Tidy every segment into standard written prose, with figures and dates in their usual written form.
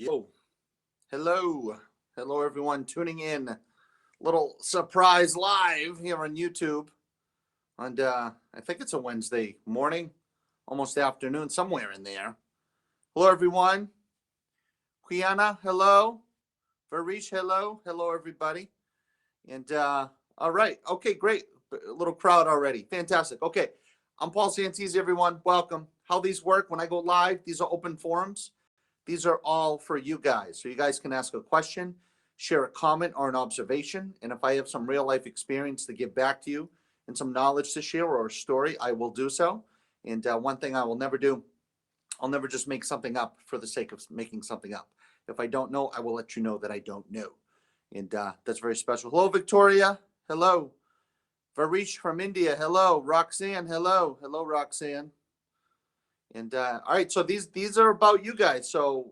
Yo, hello, everyone tuning in. Little surprise live here on YouTube. And I think it's a Wednesday morning, almost afternoon, somewhere in there. Hello, everyone. Quiana, hello. Varish, hello, everybody. And all right, okay, great. A little crowd already. Fantastic. Okay, I'm Paul Santisi, everyone. Welcome. How these work when I go live? These are open forums. These are all for you guys. So you guys can ask a question, share a comment or an observation. And if I have some real life experience to give back to you and some knowledge to share or a story, I will do so. And one thing I will never do, I'll never just make something up for the sake of making something up. If I don't know, I will let you know that I don't know. And that's very special. Hello, Victoria. Hello. Varish from India. Hello. Roxanne. Hello. Hello, Roxanne. And all right, so these are about you guys. So,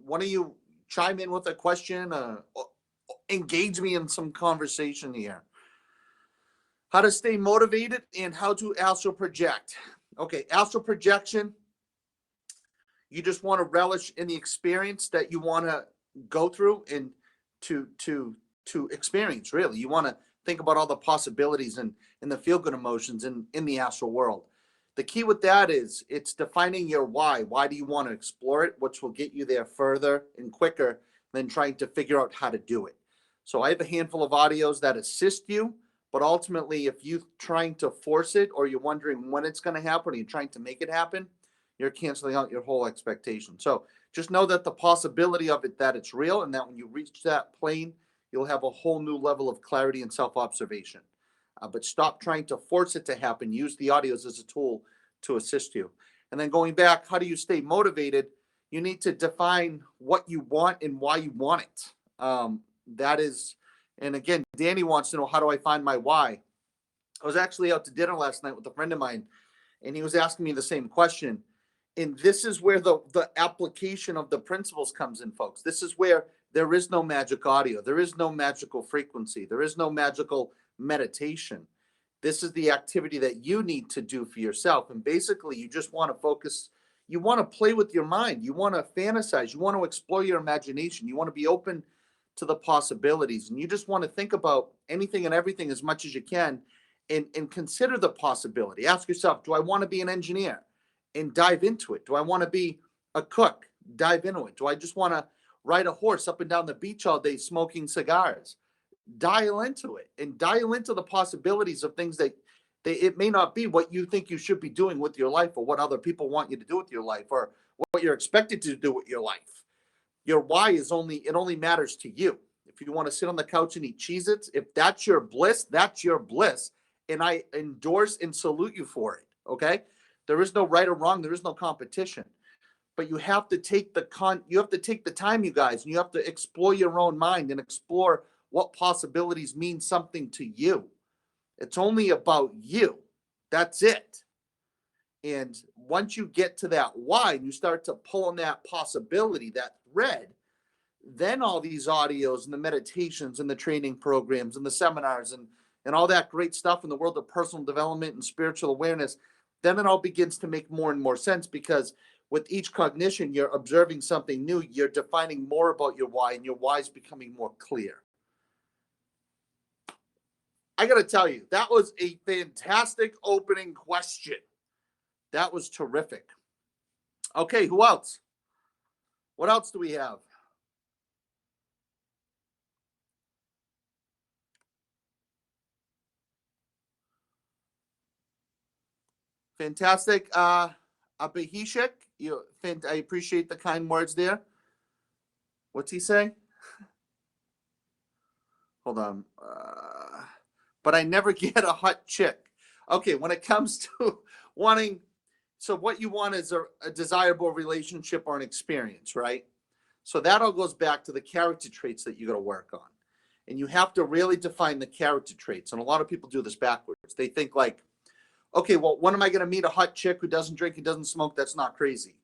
one of you chime in with a question, engage me in some conversation here. How to stay motivated and how to astral project. Okay, astral projection, you just want to relish in the experience that you want to go through and to experience, really. You want to think about all the possibilities and the feel-good emotions in the astral world. The key with that is it's defining your why. Why do you want to explore it? Which will get you there further and quicker than trying to figure out how to do it. So I have a handful of audios that assist you, but ultimately, if you're trying to force it or you're wondering when it's going to happen or you're trying to make it happen, you're canceling out your whole expectation. So just know that the possibility of it, that it's real, and that when you reach that plane, you'll have a whole new level of clarity and self-observation. But stop trying to force it to happen. Use the audios as a tool to assist you. And then going back, how do you stay motivated? You need to define what you want and why you want it. That is, and again, Danny wants to know, how do I find my why? I was actually out to dinner last night with a friend of mine, and he was asking me the same question. And this is where the application of the principles comes in, folks. This is where there is no magic audio. There is no magical frequency. There is no magical meditation. This is the activity that you need to do for yourself. And basically, you just want to focus. You want to play with your mind. You want to fantasize. You want to explore your imagination. You want to be open to the possibilities. And you just want to think about anything and everything as much as you can and consider the possibility. Ask yourself, do I want to be an engineer? And dive into it. Do I want to be a cook? Dive into it. Do I just want to ride a horse up and down the beach all day smoking cigars? Dial into it and dial into the possibilities of things that it may not be what you think you should be doing with your life or what other people want you to do with your life or what you're expected to do with your life. Your why is only matters to you. If you want to sit on the couch and eat Cheez-Its, if that's your bliss, that's your bliss. And I endorse and salute you for it. Okay. There is no right or wrong. There is no competition. But you have to take the time, you guys, and you have to explore your own mind and explore what possibilities mean something to you. It's only about you. That's it. And once you get to that why and you start to pull on that possibility, that thread, then all these audios and the meditations and the training programs and the seminars and all that great stuff in the world of personal development and spiritual awareness, then it all begins to make more and more sense, because with each cognition, you're observing something new. You're defining more about your why, and your why is becoming more clear. I got to tell you, that was a fantastic opening question. That was terrific. Okay, who else? What else do we have? Fantastic. Abhishek, I appreciate the kind words there. What's he saying? Hold on. But I never get a hot chick. Okay, when it comes to wanting, so what you want is a desirable relationship or an experience, right? So that all goes back to the character traits that you got to work on. And you have to really define the character traits. And a lot of people do this backwards. They think like, okay, well, when am I going to meet a hot chick who doesn't drink and doesn't smoke? That's not crazy.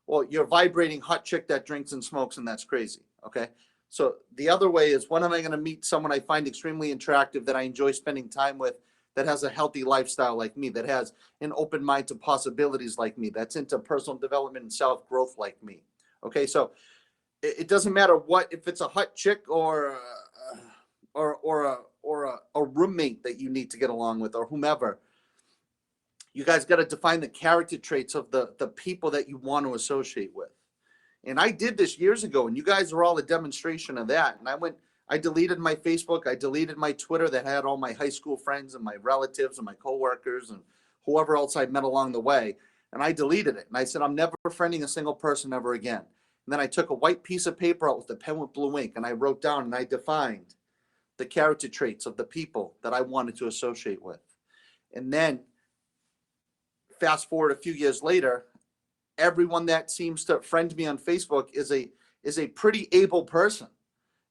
Well, you're vibrating hot chick that drinks and smokes, and that's crazy. Okay. So the other way is, when am I going to meet someone I find extremely attractive, that I enjoy spending time with, that has a healthy lifestyle like me, that has an open mind to possibilities like me, that's into personal development and self-growth like me. Okay. So It doesn't matter what, if it's a hot chick or a roommate that you need to get along with or whomever. You guys got to define the character traits of the people that you want to associate with. And I did this years ago, and you guys are all a demonstration of that. And I deleted my Facebook, I deleted my Twitter that had all my high school friends and my relatives and my coworkers and whoever else I met along the way. And I deleted it. And I said, I'm never friending a single person ever again. And then I took a white piece of paper out with a pen with blue ink, and I wrote down and I defined the character traits of the people that I wanted to associate with. And then fast forward a few years later, everyone that seems to friend me on Facebook is a pretty able person.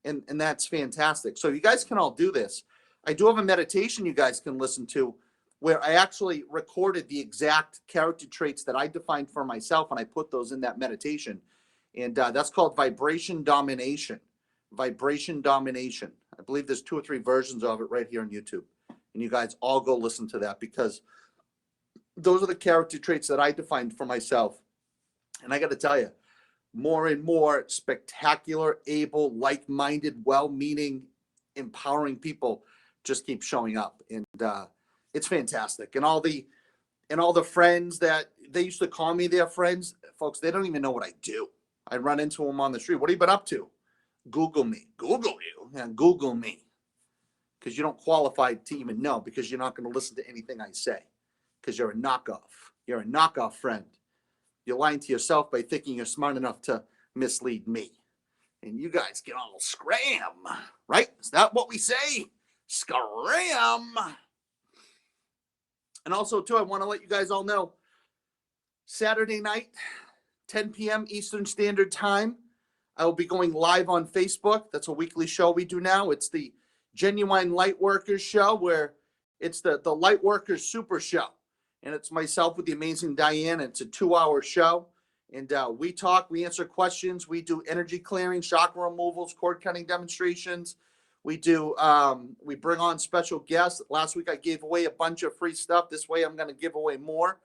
And that's fantastic. So you guys can all do this. I do have a meditation you guys can listen to where I actually recorded the exact character traits that I defined for myself, and I put those in that meditation. And that's called Vibration Domination. Vibration Domination. I believe there's 2 or 3 versions of it right here on YouTube. And you guys all go listen to that, because those are the character traits that I defined for myself. And I got to tell you, more and more spectacular, able, like-minded, well-meaning, empowering people just keep showing up. And it's fantastic. And all the friends that they used to call me their friends, folks, they don't even know what I do. I run into them on the street. What have you been up to? Google me. Google you? Yeah, Google me. Because you don't qualify to even know, because you're not going to listen to anything I say, because you're a knockoff. You're a knockoff friend. You're lying to yourself by thinking you're smart enough to mislead me. And you guys get all scram, right? Is that what we say? Scram. And also, too, I want to let you guys all know, Saturday night, 10 p.m. Eastern Standard Time, I will be going live on Facebook. That's a weekly show we do now. It's the Genuine Lightworkers Show, where it's the Lightworkers Super Show. And it's myself with the amazing Diane. It's a 2-hour show. And we talk, we answer questions. We do energy clearing, chakra removals, cord cutting demonstrations. We do, we bring on special guests. Last week I gave away a bunch of free stuff. This way I'm going to give away more.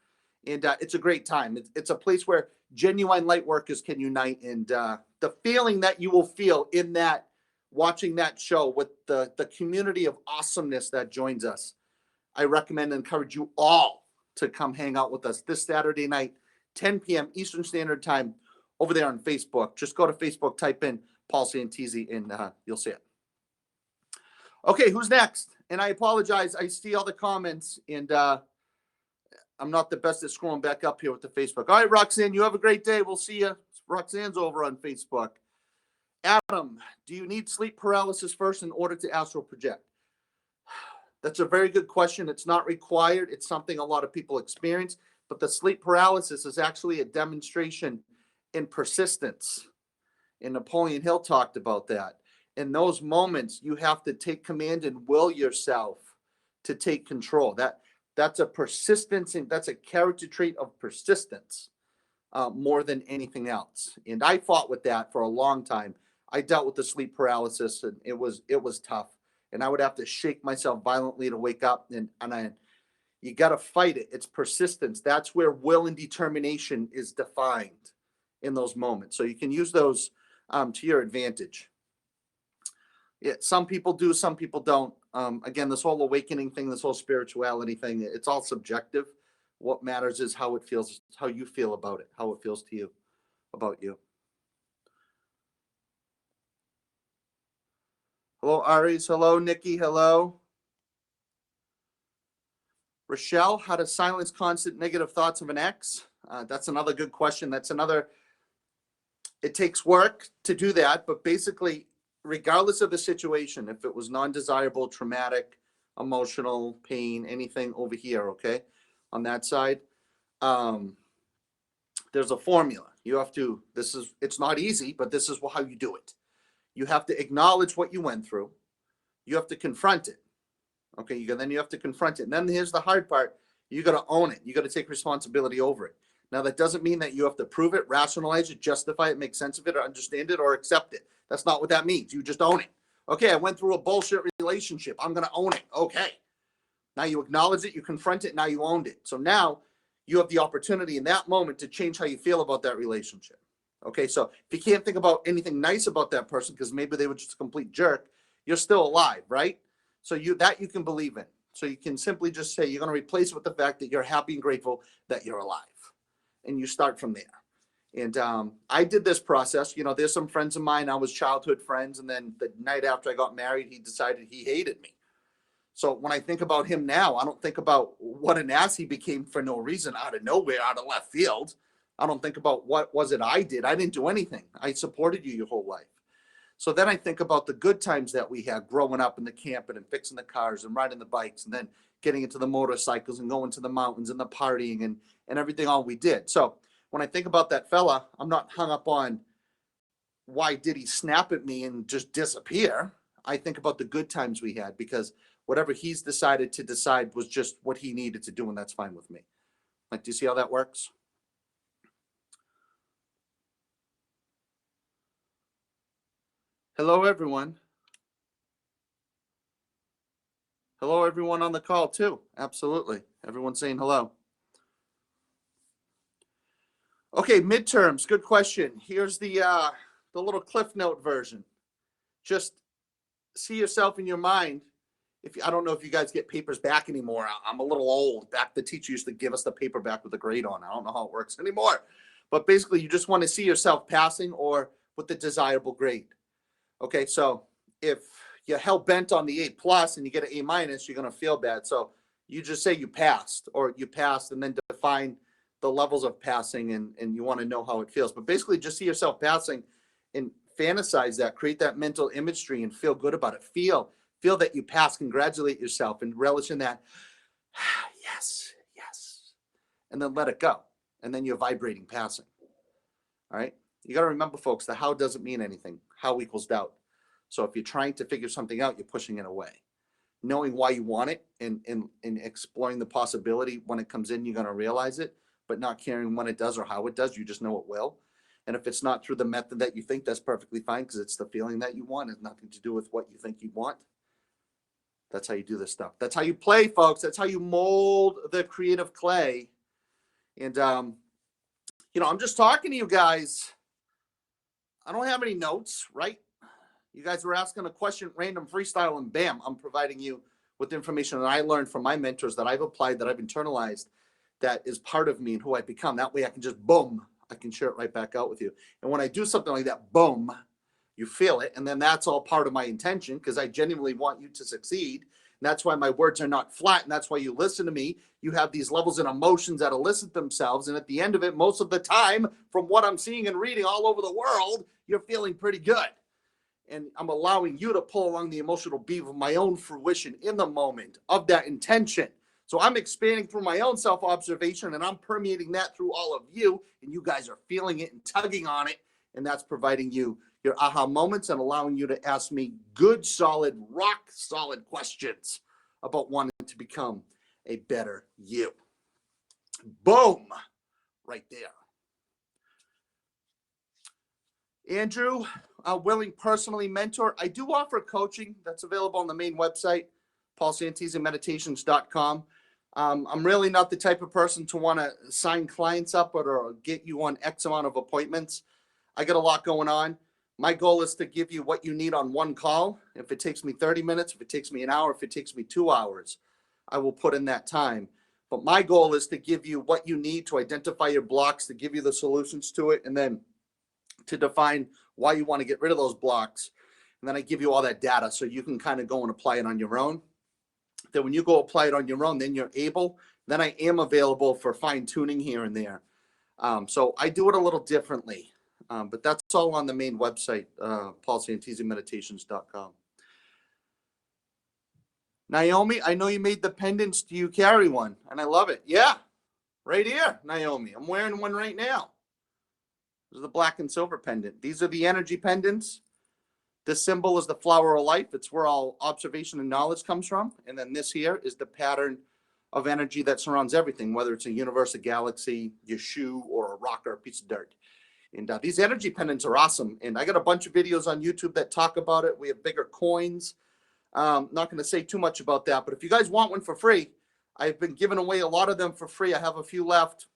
And it's a great time. It's a place where genuine light workers can unite. And the feeling that you will feel in that, watching that show with the community of awesomeness that joins us, I recommend and encourage you all to come hang out with us this Saturday night, 10 p.m. Eastern Standard Time, over there on Facebook. Just go to Facebook, type in Paul Santisi, and you'll see it. Okay, who's next? And I apologize. I see all the comments, and I'm not the best at scrolling back up here with the Facebook. All right, Roxanne, you have a great day. We'll see you. Roxanne's over on Facebook. Adam, do you need sleep paralysis first in order to astral project? That's a very good question. It's not required. It's something a lot of people experience, but the sleep paralysis is actually a demonstration in persistence. And Napoleon Hill talked about that. In those moments, you have to take command and will yourself to take control. That's a persistence, and that's a character trait of persistence more than anything else. And I fought with that for a long time. I dealt with the sleep paralysis, and it was tough. And I would have to shake myself violently to wake up. And you got to fight it. It's persistence. That's where will and determination is defined in those moments. So you can use those to your advantage. Yeah, some people do, some people don't. Again, this whole awakening thing, this whole spirituality thing, it's all subjective. What matters is how it feels, how you feel about it, how it feels to you, about you. Hello, Aries. Hello, Nikki. Hello. Rochelle, how to silence constant negative thoughts of an ex? That's another good question. It takes work to do that, but basically, regardless of the situation, if it was non-desirable, traumatic, emotional, pain, anything over here, okay, on that side, there's a formula. You have to, it's not easy, but this is how you do it. You have to acknowledge what you went through. You have to confront it. Okay, then you have to confront it. And then here's the hard part. You got to own it. You got to take responsibility over it. Now, that doesn't mean that you have to prove it, rationalize it, justify it, make sense of it, or understand it, or accept it. That's not what that means. You just own it. Okay, I went through a bullshit relationship. I'm going to own it. Okay. Now you acknowledge it, you confront it, now you owned it. So now you have the opportunity in that moment to change how you feel about that relationship. Okay, so if you can't think about anything nice about that person because maybe they were just a complete jerk, you're still alive, right? So you can believe in. So you can simply just say you're going to replace it with the fact that you're happy and grateful that you're alive, and you start from there. And I did this process. You know, there's some friends of mine. I was childhood friends, and then the night after I got married, he decided he hated me. So when I think about him now, I don't think about what an ass he became for no reason, out of nowhere, out of left field. I don't think about what was it I did. I didn't do anything. I supported you your whole life. So then I think about the good times that we had growing up in the camping and fixing the cars and riding the bikes and then getting into the motorcycles and going to the mountains and the partying and everything all we did. So when I think about that fella, I'm not hung up on why did he snap at me and just disappear. I think about the good times we had because whatever he's decided to decide was just what he needed to do, and that's fine with me. Like, do you see how that works? Hello, everyone. Hello, everyone on the call, too. Absolutely. Everyone's saying hello. Okay, midterms. Good question. Here's the little Cliff Note version. Just see yourself in your mind. I don't know if you guys get papers back anymore. I'm a little old. Back the teacher used to give us the paper back with the grade on. I don't know how it works anymore. But basically, you just want to see yourself passing or with the desirable grade. Okay, so if you're hell bent on the A+ and you get an A-, you're going to feel bad. So you just say you passed or you passed and then define the levels of passing and you want to know how it feels. But basically, just see yourself passing and fantasize that, create that mental imagery and feel good about it. Feel that you pass, congratulate yourself and relish in that. Yes, yes. And then let it go. And then you're vibrating passing. All right. You got to remember, folks, the how doesn't mean anything. How equals doubt. So if you're trying to figure something out, you're pushing it away. Knowing why you want it and exploring the possibility when it comes in, you're going to realize it, but not caring when it does or how it does. You just know it will. And if it's not through the method that you think, that's perfectly fine because it's the feeling that you want. It has nothing to do with what you think you want. That's how you do this stuff. That's how you play, folks. That's how you mold the creative clay. And, I'm just talking to you guys. I don't have any notes, right? You guys were asking a question, random freestyle, and bam, I'm providing you with information that I learned from my mentors that I've applied, that I've internalized, that is part of me and who I've become. That way I can just, boom, I can share it right back out with you. And when I do something like that, boom, you feel it. And then that's all part of my intention because I genuinely want you to succeed. And that's why my words are not flat. And that's why you listen to me. You have these levels and emotions that elicit themselves. And at the end of it, most of the time, from what I'm seeing and reading all over the world, you're feeling pretty good. And I'm allowing you to pull along the emotional beat of my own fruition in the moment of that intention. So I'm expanding through my own self-observation and I'm permeating that through all of you. And you guys are feeling it and tugging on it. And that's providing you your aha moments and allowing you to ask me good, solid, rock solid questions about wanting to become a better you. Boom, right there. Andrew, willing personally mentor. I do offer coaching that's available on the main website, paulsantisimeditations.com. I'm really not the type of person to want to sign clients up or get you on X amount of appointments. I got a lot going on. My goal is to give you what you need on one call. If it takes me 30 minutes, if it takes me an hour, if it takes me 2 hours, I will put in that time. But my goal is to give you what you need to identify your blocks, to give you the solutions to it, and then to define why you want to get rid of those blocks. And then I give you all that data so you can kind of go and apply it on your own. Then when you go apply it on your own, then you're able, then I am available for fine tuning here and there. So I do it a little differently, but that's all on the main website, paulsantisimeditations.com. Naomi, I know you made the pendants. Do you carry one? And I love it. Yeah, right here, Naomi. I'm wearing one right now. This is the black and silver pendant. These are the energy pendants. This symbol is the flower of life. It's where all observation and knowledge comes from. And then this here is the pattern of energy that surrounds everything, whether it's a universe, a galaxy, your shoe, or a rock or a piece of dirt. And these energy pendants are awesome. And I got a bunch of videos on YouTube that talk about it. We have bigger coins. Not going to say too much about that. But if you guys want one for free, I've been giving away a lot of them for free. I have a few left.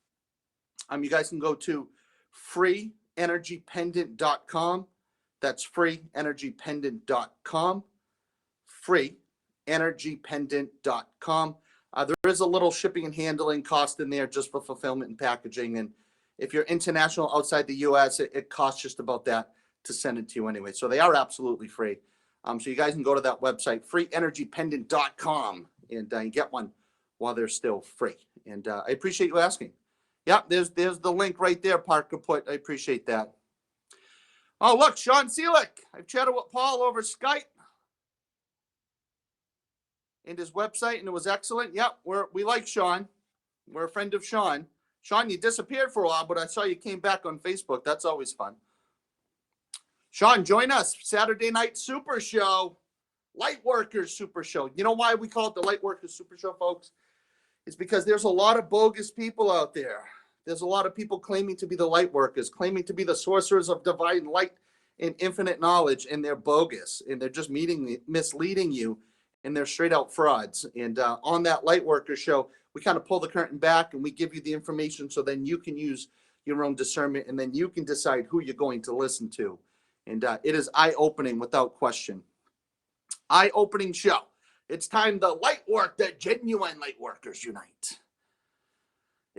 You guys can go to free, freeenergypendant.com. That's freeenergypendant.com. Freeenergypendant.com. There is a little shipping and handling cost in there just for fulfillment and packaging. And if you're international outside the U.S., it costs just about that to send it to you anyway. So they are absolutely free. So you guys can go to that website, freeenergypendant.com, and you get one while they're still free. And I appreciate you asking. Yeah, there's the link right there, Parker put. I appreciate that. Oh, look, Sean Seelick. I've chatted with Paul over Skype and his website, and it was excellent. Yep, we like Sean. We're a friend of Sean. Sean, you disappeared for a while, but I saw you came back on Facebook. That's always fun. Sean, join us. Saturday night super show. Lightworkers super show. You know why we call it the Lightworkers super show, folks? It's because there's a lot of bogus people out there. There's a lot of people claiming to be the light workers, claiming to be the sorcerers of divine light and infinite knowledge, and they're bogus, and they're just misleading you, and they're straight out frauds. And on that Lightworker show, we kind of pull the curtain back, and we give you the information so then you can use your own discernment, and then you can decide who you're going to listen to. And it is eye-opening without question. Eye-opening show. It's time the light work, the genuine light workers unite.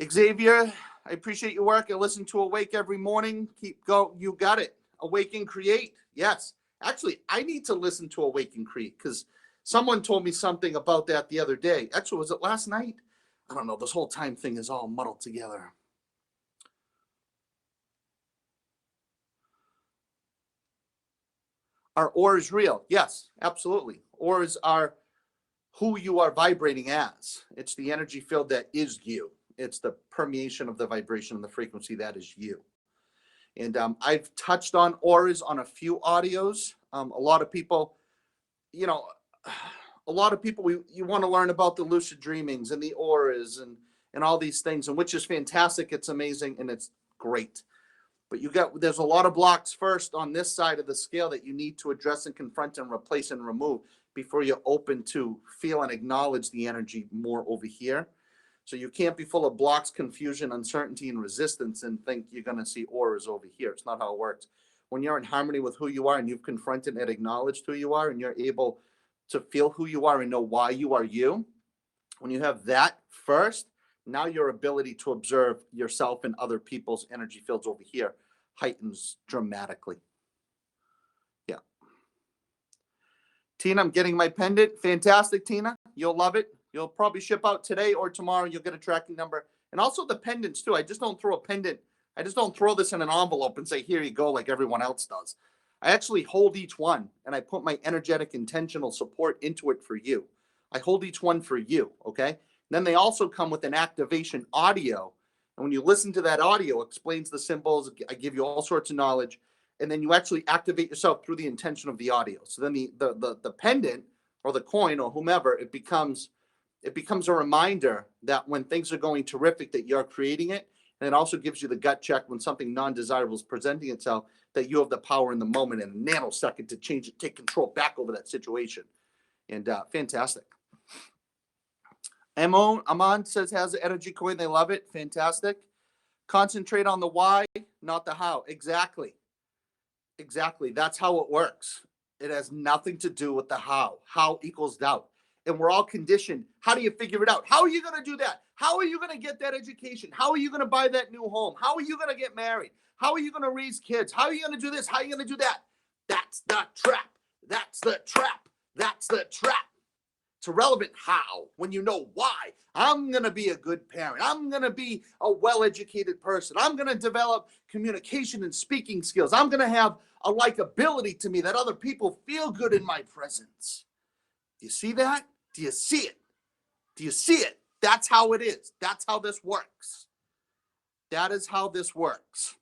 Xavier, I appreciate your work. I listen to Awake every morning. Keep go. You got it. Awake and create. Yes. Actually, I need to listen to Awake and Create because someone told me something about that the other day. Actually, was it last night? I don't know. This whole time thing is all muddled together. Are auras real? Yes, absolutely. Auras are who you are vibrating as. It's the energy field that is you. It's the permeation of the vibration and the frequency that is you. And I've touched on auras on a few audios. A lot of people, you want to learn about the lucid dreamings and the auras and all these things, and which is fantastic. It's amazing and it's great. But there's a lot of blocks first on this side of the scale that you need to address and confront and replace and remove before you're open to feel and acknowledge the energy more over here. So you can't be full of blocks, confusion, uncertainty, and resistance and think you're going to see auras over here. It's not how it works. When you're in harmony with who you are and you've confronted and acknowledged who you are and you're able to feel who you are and know why you are you, when you have that first, now your ability to observe yourself and other people's energy fields over here heightens dramatically. Yeah. Tina, I'm getting my pendant. Fantastic, Tina. You'll love it. You'll probably ship out today or tomorrow. You'll get a tracking number. And also the pendants, too. I just don't throw a pendant. I just don't throw this in an envelope and say, here you go, like everyone else does. I actually hold each one, and I put my energetic, intentional support into it for you. I hold each one for you, okay? Then they also come with an activation audio. And when you listen to that audio, it explains the symbols. I give you all sorts of knowledge. And then you actually activate yourself through the intention of the audio. So then the pendant or the coin or whomever, it becomes a reminder that when things are going terrific, that you're creating it. And it also gives you the gut check when something non-desirable is presenting itself, that you have the power in the moment in a nanosecond to change it, take control back over that situation. And fantastic. Amon says has the energy coin. They love it. Fantastic. Concentrate on the why, not the how. Exactly. That's how it works. It has nothing to do with the how. How equals doubt. And we're all conditioned. How do you figure it out? How are you going to do that? How are you going to get that education? How are you going to buy that new home? How are you going to get married? How are you going to raise kids? How are you going to do this? How are you going to do that? That's the trap. That's the trap. That's the trap. It's irrelevant how, when you know why. I'm going to be a good parent. I'm going to be a well-educated person. I'm going to develop communication and speaking skills. I'm going to have a likability to me that other people feel good in my presence. Do you see that? Do you see it? Do you see it? That's how it is. That's how this works. That is how this works.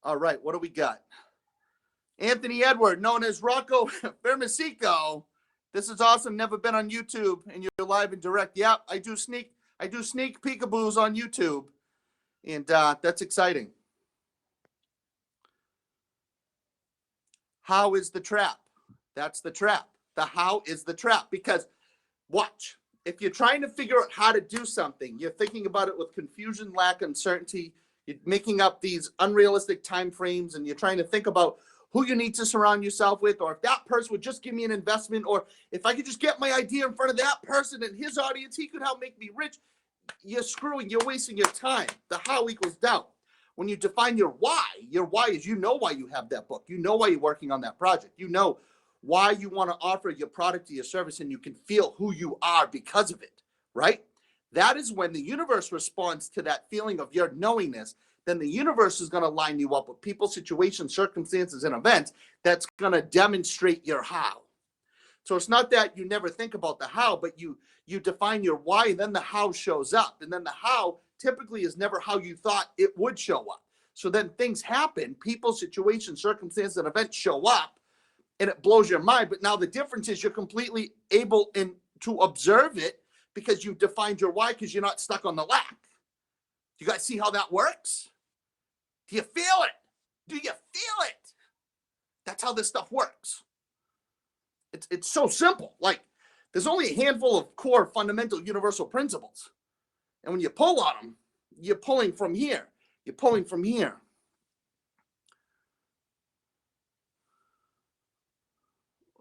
All right, what do we got? Anthony Edward, known as Rocco Fermasico. This is awesome. Never been on YouTube, and you're live and direct. Yeah, I do sneak peekaboos on YouTube, and that's exciting. How is the trap? That's the trap. The how is the trap. Because watch, if you're trying to figure out how to do something, you're thinking about it with confusion, lack, uncertainty, You're making up these unrealistic time frames, and you're trying to think about who you need to surround yourself with, or if that person would just give me an investment, or if I could just get my idea in front of that person and his audience, he could help make me rich. You're wasting your time. The how equals doubt. When you define your why is, you know why you have that book. You know why you're working on that project. You know why you want to offer your product or your service, and you can feel who you are because of it, right? That is when the universe responds to that feeling of your knowingness. Then the universe is going to line you up with people, situations, circumstances, and events that's going to demonstrate your how. So it's not that you never think about the how, but you define your why, and then the how shows up. And then the how typically is never how you thought it would show up. So then things happen, people, situations, circumstances, and events show up, and it blows your mind. But now the difference is you're completely able to observe it because you've defined your why, because you're not stuck on the lack. You guys see how that works? Do you feel it? Do you feel it? That's how this stuff works. It's so simple. Like, there's only a handful of core fundamental universal principles. And when you pull on them, you're pulling from here. You're pulling from here.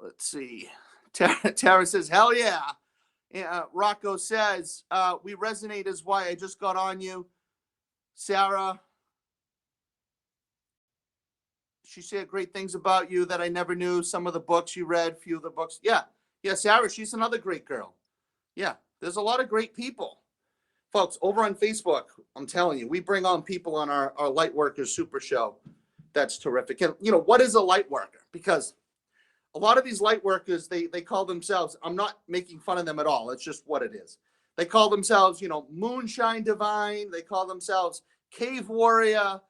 Let's see. Tara says, hell yeah. Rocco says, we resonate is why I just got on you. Sarah, she said great things about you that I never knew. Some of the books you read, few of the books. Yeah, Sarah, she's another great girl. Yeah, there's a lot of great people. Folks, over on Facebook, I'm telling you, we bring on people on our Lightworkers Super Show. That's terrific. And, what is a light worker? Because a lot of these light workers, they call themselves, I'm not making fun of them at all. It's just what it is. They call themselves, moonshine divine. They call themselves cave warrior,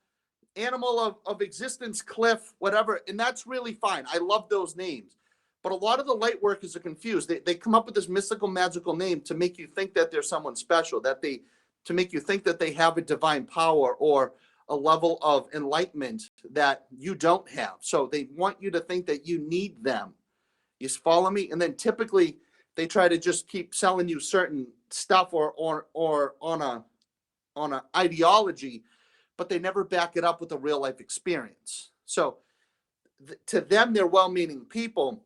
animal of existence cliff, whatever. And that's really fine. I love those names. But a lot of the light workers are confused. They come up with this mystical, magical name to make you think that they're someone special, to make you think that they have a divine power or a level of enlightenment that you don't have. So they want you to think that you need them. You follow me? And then typically they try to just keep selling you certain stuff or on a ideology, but they never back it up with a real life experience. So to them, they're well-meaning people,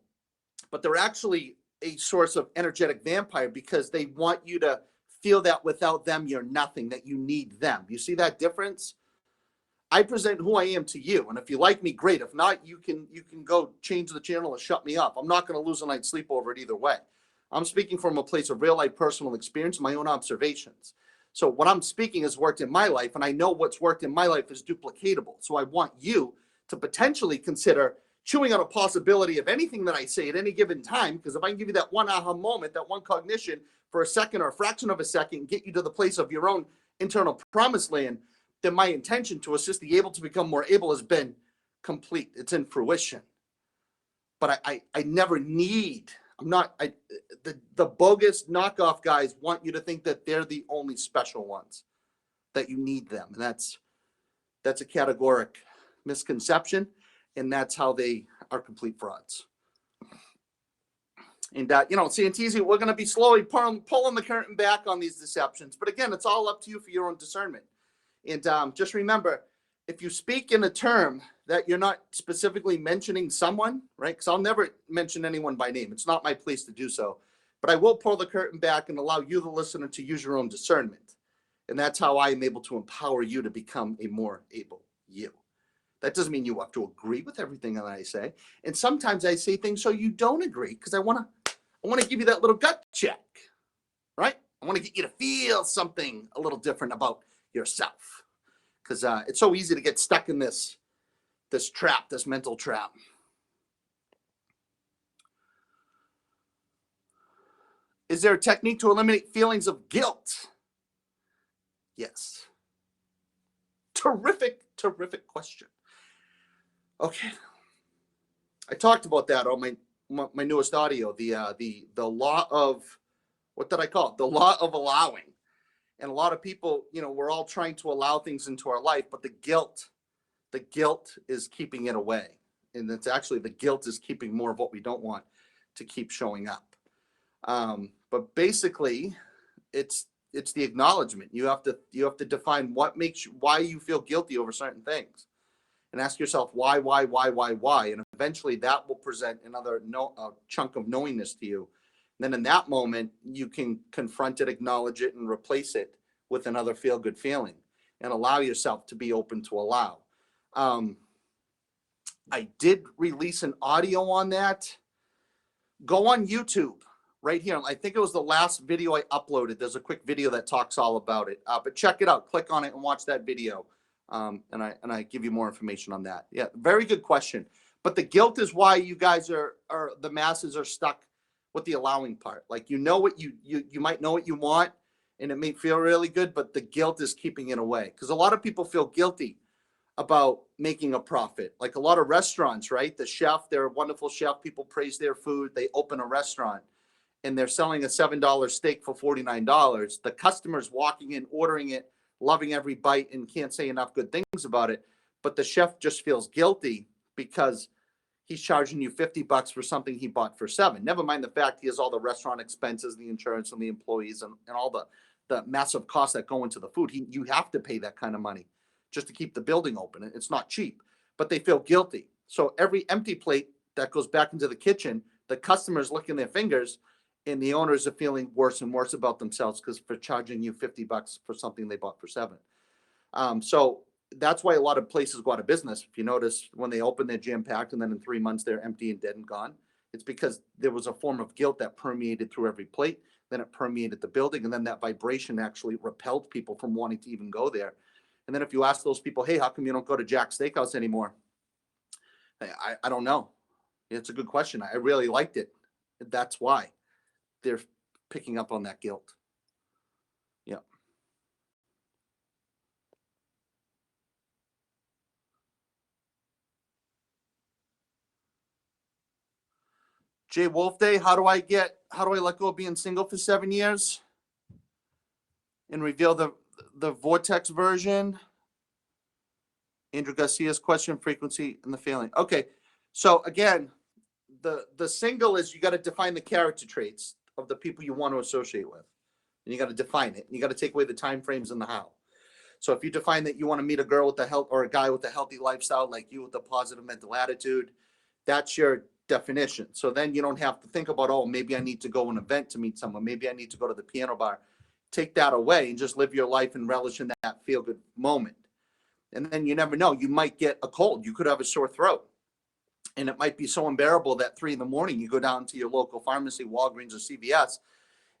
but they're actually a source of energetic vampire because they want you to feel that without them, you're nothing, that you need them. You see that difference? I present who I am to you. And if you like me, great. If not, you can go change the channel and shut me up. I'm not going to lose a night's sleep over it either way. I'm speaking from a place of real life personal experience, my own observations. So what I'm speaking has worked in my life, and I know what's worked in my life is duplicatable. So I want you to potentially consider chewing on a possibility of anything that I say at any given time, because if I can give you that one aha moment, that one cognition for a second or a fraction of a second, get you to the place of your own internal promised land, then my intention to assist the able to become more able has been complete. It's in fruition. But I never need, the bogus knockoff guys want you to think that they're the only special ones, that you need them. And that's a categoric misconception. And that's how they are complete frauds. And, Santisi, we're going to be slowly pulling the curtain back on these deceptions. But again, it's all up to you for your own discernment. And just remember, if you speak in a term that you're not specifically mentioning someone, right? Because I'll never mention anyone by name. It's not my place to do so. But I will pull the curtain back and allow you, the listener, to use your own discernment. And that's how I am able to empower you to become a more able you. That doesn't mean you have to agree with everything that I say. And sometimes I say things so you don't agree because I want to give you that little gut check, right? I want to get you to feel something a little different about yourself, because it's so easy to get stuck in this trap, this mental trap. Is there a technique to eliminate feelings of guilt? Yes. Terrific question. Okay, I talked about that on my newest audio. The law of, what did I call it? The law of allowing. And a lot of people, we're all trying to allow things into our life, but the guilt is keeping it away. And it's actually, the guilt is keeping more of what we don't want to keep showing up. But basically, it's it's the acknowledgement. You have to define what makes you, why you feel guilty over certain things, and ask yourself why, and eventually that will present another chunk of knowingness to you. And then in that moment, you can confront it, acknowledge it, and replace it with another feel good feeling, and allow yourself to be open to allow. I did release an audio on that. Go on YouTube right here. I think it was the last video I uploaded. There's a quick video that talks all about it, but check it out. Click on it and watch that video. And I give you more information on that. Yeah, very good question. But the guilt is why you guys are the masses are stuck with the allowing part. Like, you know what you might know what you want, and it may feel really good, but the guilt is keeping it away. Because a lot of people feel guilty about making a profit. Like a lot of restaurants, right? The chef, they're a wonderful chef. People praise their food. They open a restaurant and they're selling a $7 steak for $49. The customer's walking in, ordering it, loving every bite, and can't say enough good things about it. But the chef just feels guilty because he's charging you $50 for something he bought for $7. Never mind the fact he has all the restaurant expenses, the insurance, and the employees, and all the massive costs that go into the food. You have to pay that kind of money just to keep the building open. It's not cheap, but they feel guilty. So every empty plate that goes back into the kitchen, the customer's licking their fingers, and the owners are feeling worse and worse about themselves because for charging you $50 for something they bought for $7. So that's why a lot of places go out of business. If you notice, when they open, they're jam-packed, and then in 3 months they're empty and dead and gone. It's because there was a form of guilt that permeated through every plate, then it permeated the building, and then that vibration actually repelled people from wanting to even go there. And then if you ask those people, hey, how come you don't go to Jack's Steakhouse anymore? I don't know. It's a good question. I really liked it. That's why they're picking up on that guilt. Yeah. Jay Wolf Day, how do I let go of being single for 7 years and reveal the vortex version? Andrew Garcia's question, frequency, and the feeling. Okay, so again, the single is, you got to define the character traits of the people you want to associate with, and you got to define it. And you got to take away the time frames and the how. So if you define that you want to meet a girl with a health, or a guy with a healthy lifestyle, like you, with a positive mental attitude, that's your definition. So then you don't have to think about, oh, maybe I need to go to an event to meet someone. Maybe I need to go to the piano bar. Take that away and just live your life and relish in that feel good moment. And then you never know, you might get a cold. You could have a sore throat. And it might be so unbearable that 3 a.m, you go down to your local pharmacy, Walgreens or CVS.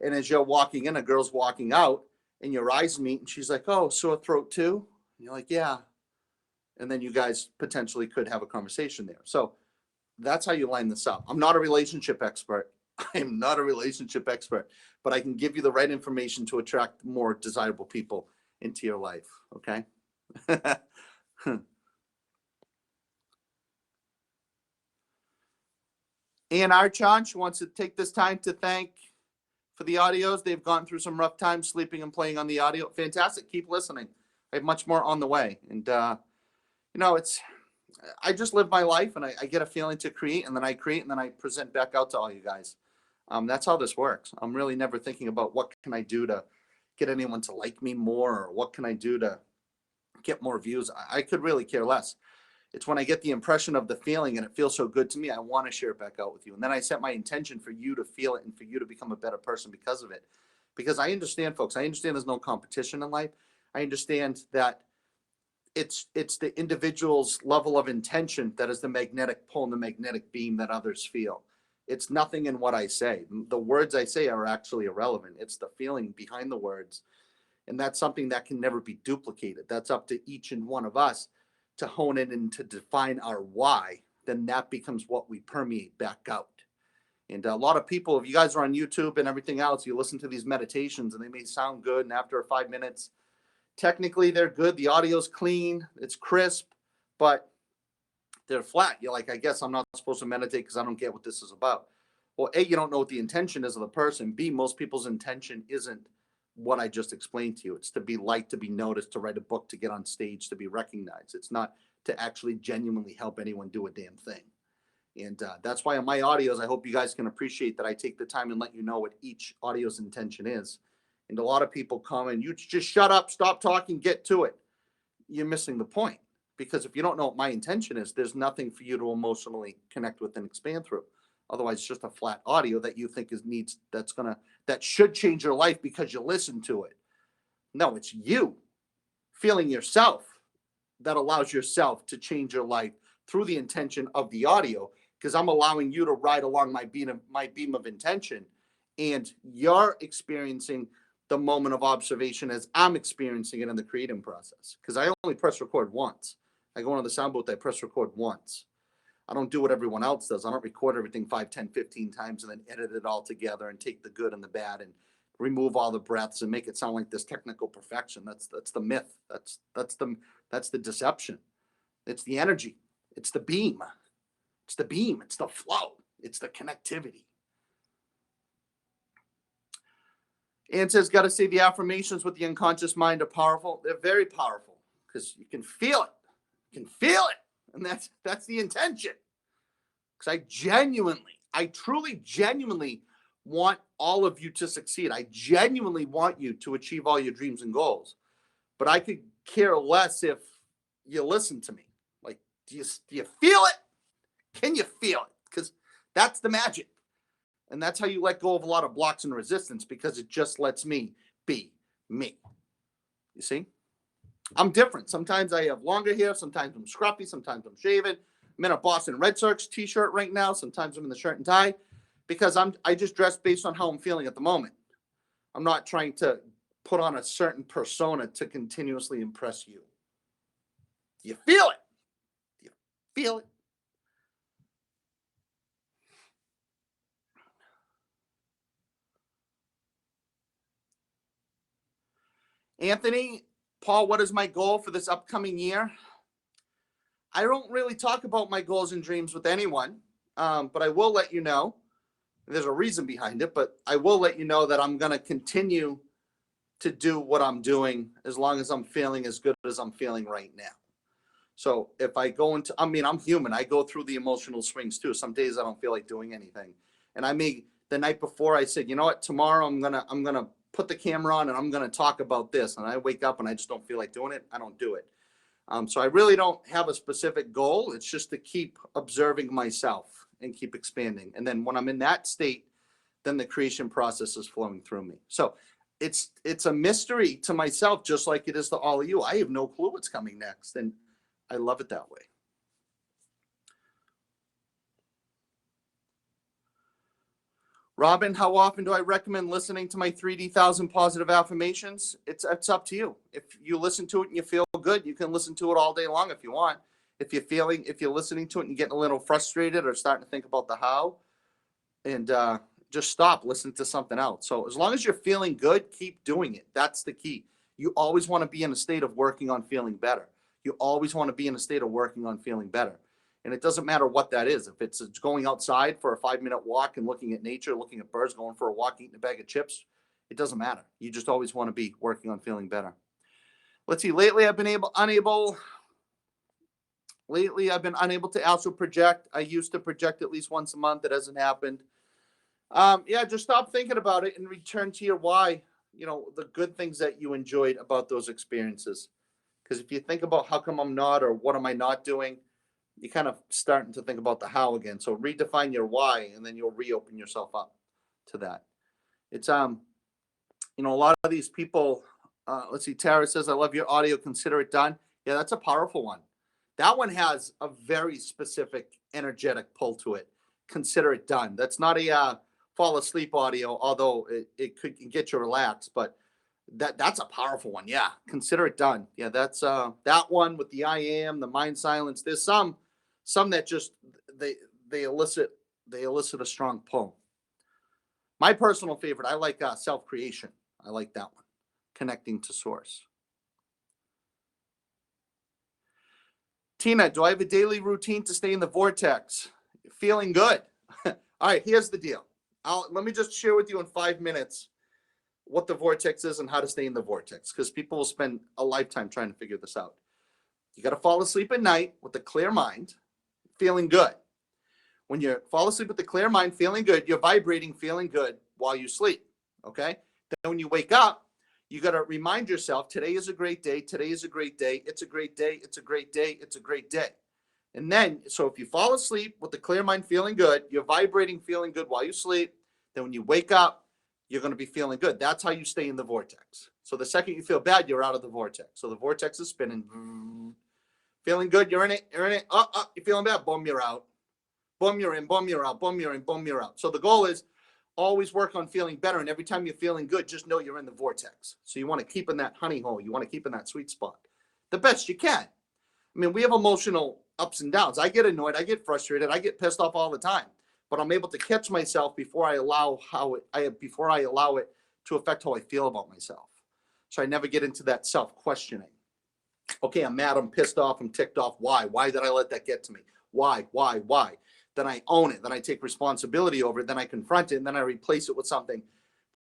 And as you're walking in, a girl's walking out, and your eyes meet, and she's like, oh, sore throat too? And you're like, yeah. And then you guys potentially could have a conversation there. So that's how you line this up. I'm not a relationship expert. I'm not a relationship expert, but I can give you the right information to attract more desirable people into your life. Okay. Ian Archon wants to take this time to thank for the audios. They've gone through some rough times sleeping and playing on the audio. Fantastic. Keep listening. I have much more on the way. And, I just live my life, and I get a feeling to create, and then I create, and then I present back out to all you guys. That's how this works. I'm really never thinking about what can I do to get anyone to like me more, or what can I do to get more views. I could really care less. It's when I get the impression of the feeling and it feels so good to me, I want to share it back out with you. And then I set my intention for you to feel it and for you to become a better person because of it. Because I understand, folks, I understand there's no competition in life. I understand that it's the individual's level of intention that is the magnetic pull and the magnetic beam that others feel. It's nothing in what I say. The words I say are actually irrelevant. It's the feeling behind the words. And that's something that can never be duplicated. That's up to each and one of us to hone in and to define our why. Then that becomes what we permeate back out. And a lot of people, if you guys are on YouTube and everything else, you listen to these meditations and they may sound good. And after 5 minutes, technically they're good. The audio's clean, it's crisp, but they're flat. You're like, I guess I'm not supposed to meditate because I don't get what this is about. Well, A, you don't know what the intention is of the person. B, most people's intention isn't what I just explained to you. It's to be liked, to be noticed, to write a book, to get on stage, to be recognized. It's not to actually genuinely help anyone do a damn thing. And that's why on my audios, I hope you guys can appreciate that I take the time and let you know what each audio's intention is. And a lot of people come and you just shut up, stop talking, get to it. You're missing the point. Because if you don't know what my intention is, there's nothing for you to emotionally connect with and expand through. Otherwise, it's just a flat audio that you think that should change your life because you listen to it. No, it's you feeling yourself that allows yourself to change your life through the intention of the audio, because I'm allowing you to ride along my beam of intention, and you're experiencing the moment of observation as I'm experiencing it in the creating process. Because I only press record once. I go into the sound booth, I press record once. I don't do what everyone else does. I don't record everything 5, 10, 15 times and then edit it all together and take the good and the bad and remove all the breaths and make it sound like this technical perfection. That's the myth. That's the deception. It's the energy. It's the beam. It's the beam. It's the flow. It's the connectivity. Ann says, got to say the affirmations with the unconscious mind are powerful. They're very powerful because you can feel it. You can feel it. And that's the intention. Because I truly, genuinely want all of you to succeed. I genuinely want you to achieve all your dreams and goals. But I could care less if you listen to me. Like, do you feel it? Can you feel it? Because that's the magic. And that's how you let go of a lot of blocks and resistance, because it just lets me be me. You see? I'm different. Sometimes I have longer hair. Sometimes I'm scruffy. Sometimes I'm shaven. I'm in a Boston Red Sox t-shirt right now. Sometimes I'm in the shirt and tie, because I just dress based on how I'm feeling at the moment. I'm not trying to put on a certain persona to continuously impress you. Do you feel it? Do you feel it? Anthony, Paul, what is my goal for this upcoming year? I don't really talk about my goals and dreams with anyone, but I will let you know. There's a reason behind it, but I will let you know that I'm going to continue to do what I'm doing as long as I'm feeling as good as I'm feeling right now. So if I go into, I'm human. I go through the emotional swings too. Some days I don't feel like doing anything. And the night before I said, you know what, tomorrow I'm going to put the camera on and I'm going to talk about this. And I wake up and I just don't feel like doing it. I don't do it. So I really don't have a specific goal. It's just to keep observing myself and keep expanding. And then when I'm in that state, then the creation process is flowing through me. So it's a mystery to myself, just like it is to all of you. I have no clue what's coming next. And I love it that way. Robin, how often do I recommend listening to my 3D 1,000 positive affirmations? It's up to you. If you listen to it and you feel good, you can listen to it all day long if you want. If you're listening to it and you're getting a little frustrated or starting to think about the how, and just stop, listen to something else. So as long as you're feeling good, keep doing it. That's the key. You always want to be in a state of working on feeling better. You always want to be in a state of working on feeling better. And it doesn't matter what that is. If it's going outside for a 5-minute walk and looking at nature, looking at birds, going for a walk, eating a bag of chips, it doesn't matter. You just always want to be working on feeling better. Let's see. Lately, I've been unable to also project. I used to project at least once a month. It hasn't happened. Just stop thinking about it and return to your why. The good things that you enjoyed about those experiences. Because if you think about how come I'm not, or what am I not doing, you're kind of starting to think about the how again. So redefine your why, and then you'll reopen yourself up to that. It's, a lot of these people, let's see, Tara says, I love your audio, consider it done. Yeah, that's a powerful one. That one has a very specific energetic pull to it. Consider it done. That's not a fall asleep audio, although it could get you relaxed, but that's a powerful one. Yeah. Consider it done. Yeah. That's that one with the I am, the mind silence. There's some that just, they elicit a strong pull. My personal favorite, I like self-creation. I like that one. Connecting to source. Tina, do I have a daily routine to stay in the vortex? Feeling good. All right, here's the deal. Let me just share with you in 5 minutes what the vortex is and how to stay in the vortex, because people will spend a lifetime trying to figure this out. You got to fall asleep at night with a clear mind, feeling good. When you fall asleep with a clear mind, feeling good, you're vibrating, feeling good while you sleep. Okay. Then when you wake up, You got to remind yourself, today is a great day. Today is a great day. It's a great day. It's a great day. It's a great day. And then, so if you fall asleep with a clear mind, feeling good, you're vibrating, feeling good while you sleep, then when you wake up, you're going to be feeling good. That's how you stay in the vortex. So the second you feel bad, you're out of the vortex. So the vortex is spinning. Feeling good, you're in it, you're in it. You're feeling bad, boom, you're out. Boom, you're in, boom, you're out, boom, you're in, boom, you're out. So the goal is always work on feeling better. And every time you're feeling good, just know you're in the vortex. So you want to keep in that honey hole. You want to keep in that sweet spot the best you can. I mean, we have emotional ups and downs. I get annoyed. I get frustrated. I get pissed off all the time. But I'm able to catch myself before I allow it to affect how I feel about myself. So I never get into that self-questioning. Okay, I'm mad. I'm pissed off. I'm ticked off. Why? Why did I let that get to me? Why? Then I own it. Then I take responsibility over it. Then I confront it. And then I replace it with something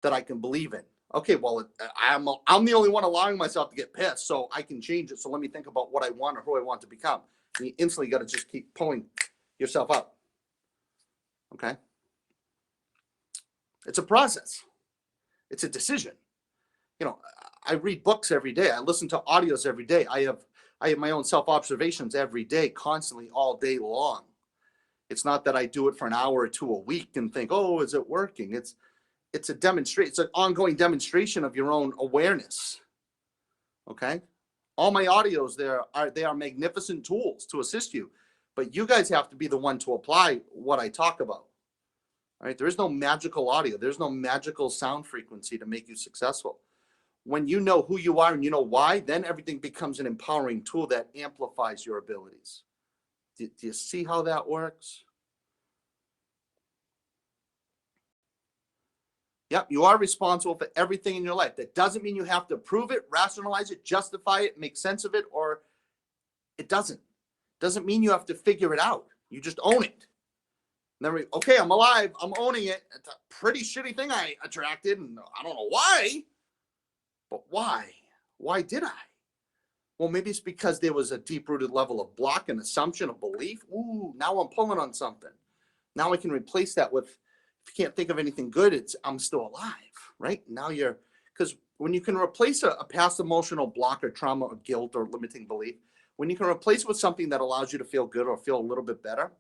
that I can believe in. Okay, well, I'm the only one allowing myself to get pissed, so I can change it. So let me think about what I want or who I want to become. And you instantly got to just keep pulling yourself up. Okay? It's a process. It's a decision. You know, I read books every day. I listen to audios every day. I have my own self-observations every day, constantly, all day long. It's not that I do it for an hour or two a week and think, oh, is it working? It's a demonstration. It's an ongoing demonstration of your own awareness. Okay? All my audios they are magnificent tools to assist you, but you guys have to be the one to apply what I talk about. All right? There is no magical audio. There's no magical sound frequency to make you successful. When you know who you are and you know why, then everything becomes an empowering tool that amplifies your abilities. Do you see how that works? Yep, you are responsible for everything in your life. That doesn't mean you have to prove it, rationalize it, justify it, make sense of it, or it doesn't. Doesn't mean you have to figure it out. You just own it. And then, okay, I'm alive. I'm owning it. It's a pretty shitty thing I attracted, and I don't know why. But why? Why did I? Well, maybe it's because there was a deep-rooted level of block, an assumption, a belief. Ooh, now I'm pulling on something. Now I can replace that with, if you can't think of anything good, it's I'm still alive, right? Now because when you can replace a past emotional block or trauma or guilt or limiting belief, when you can replace it with something that allows you to feel good or feel a little bit better,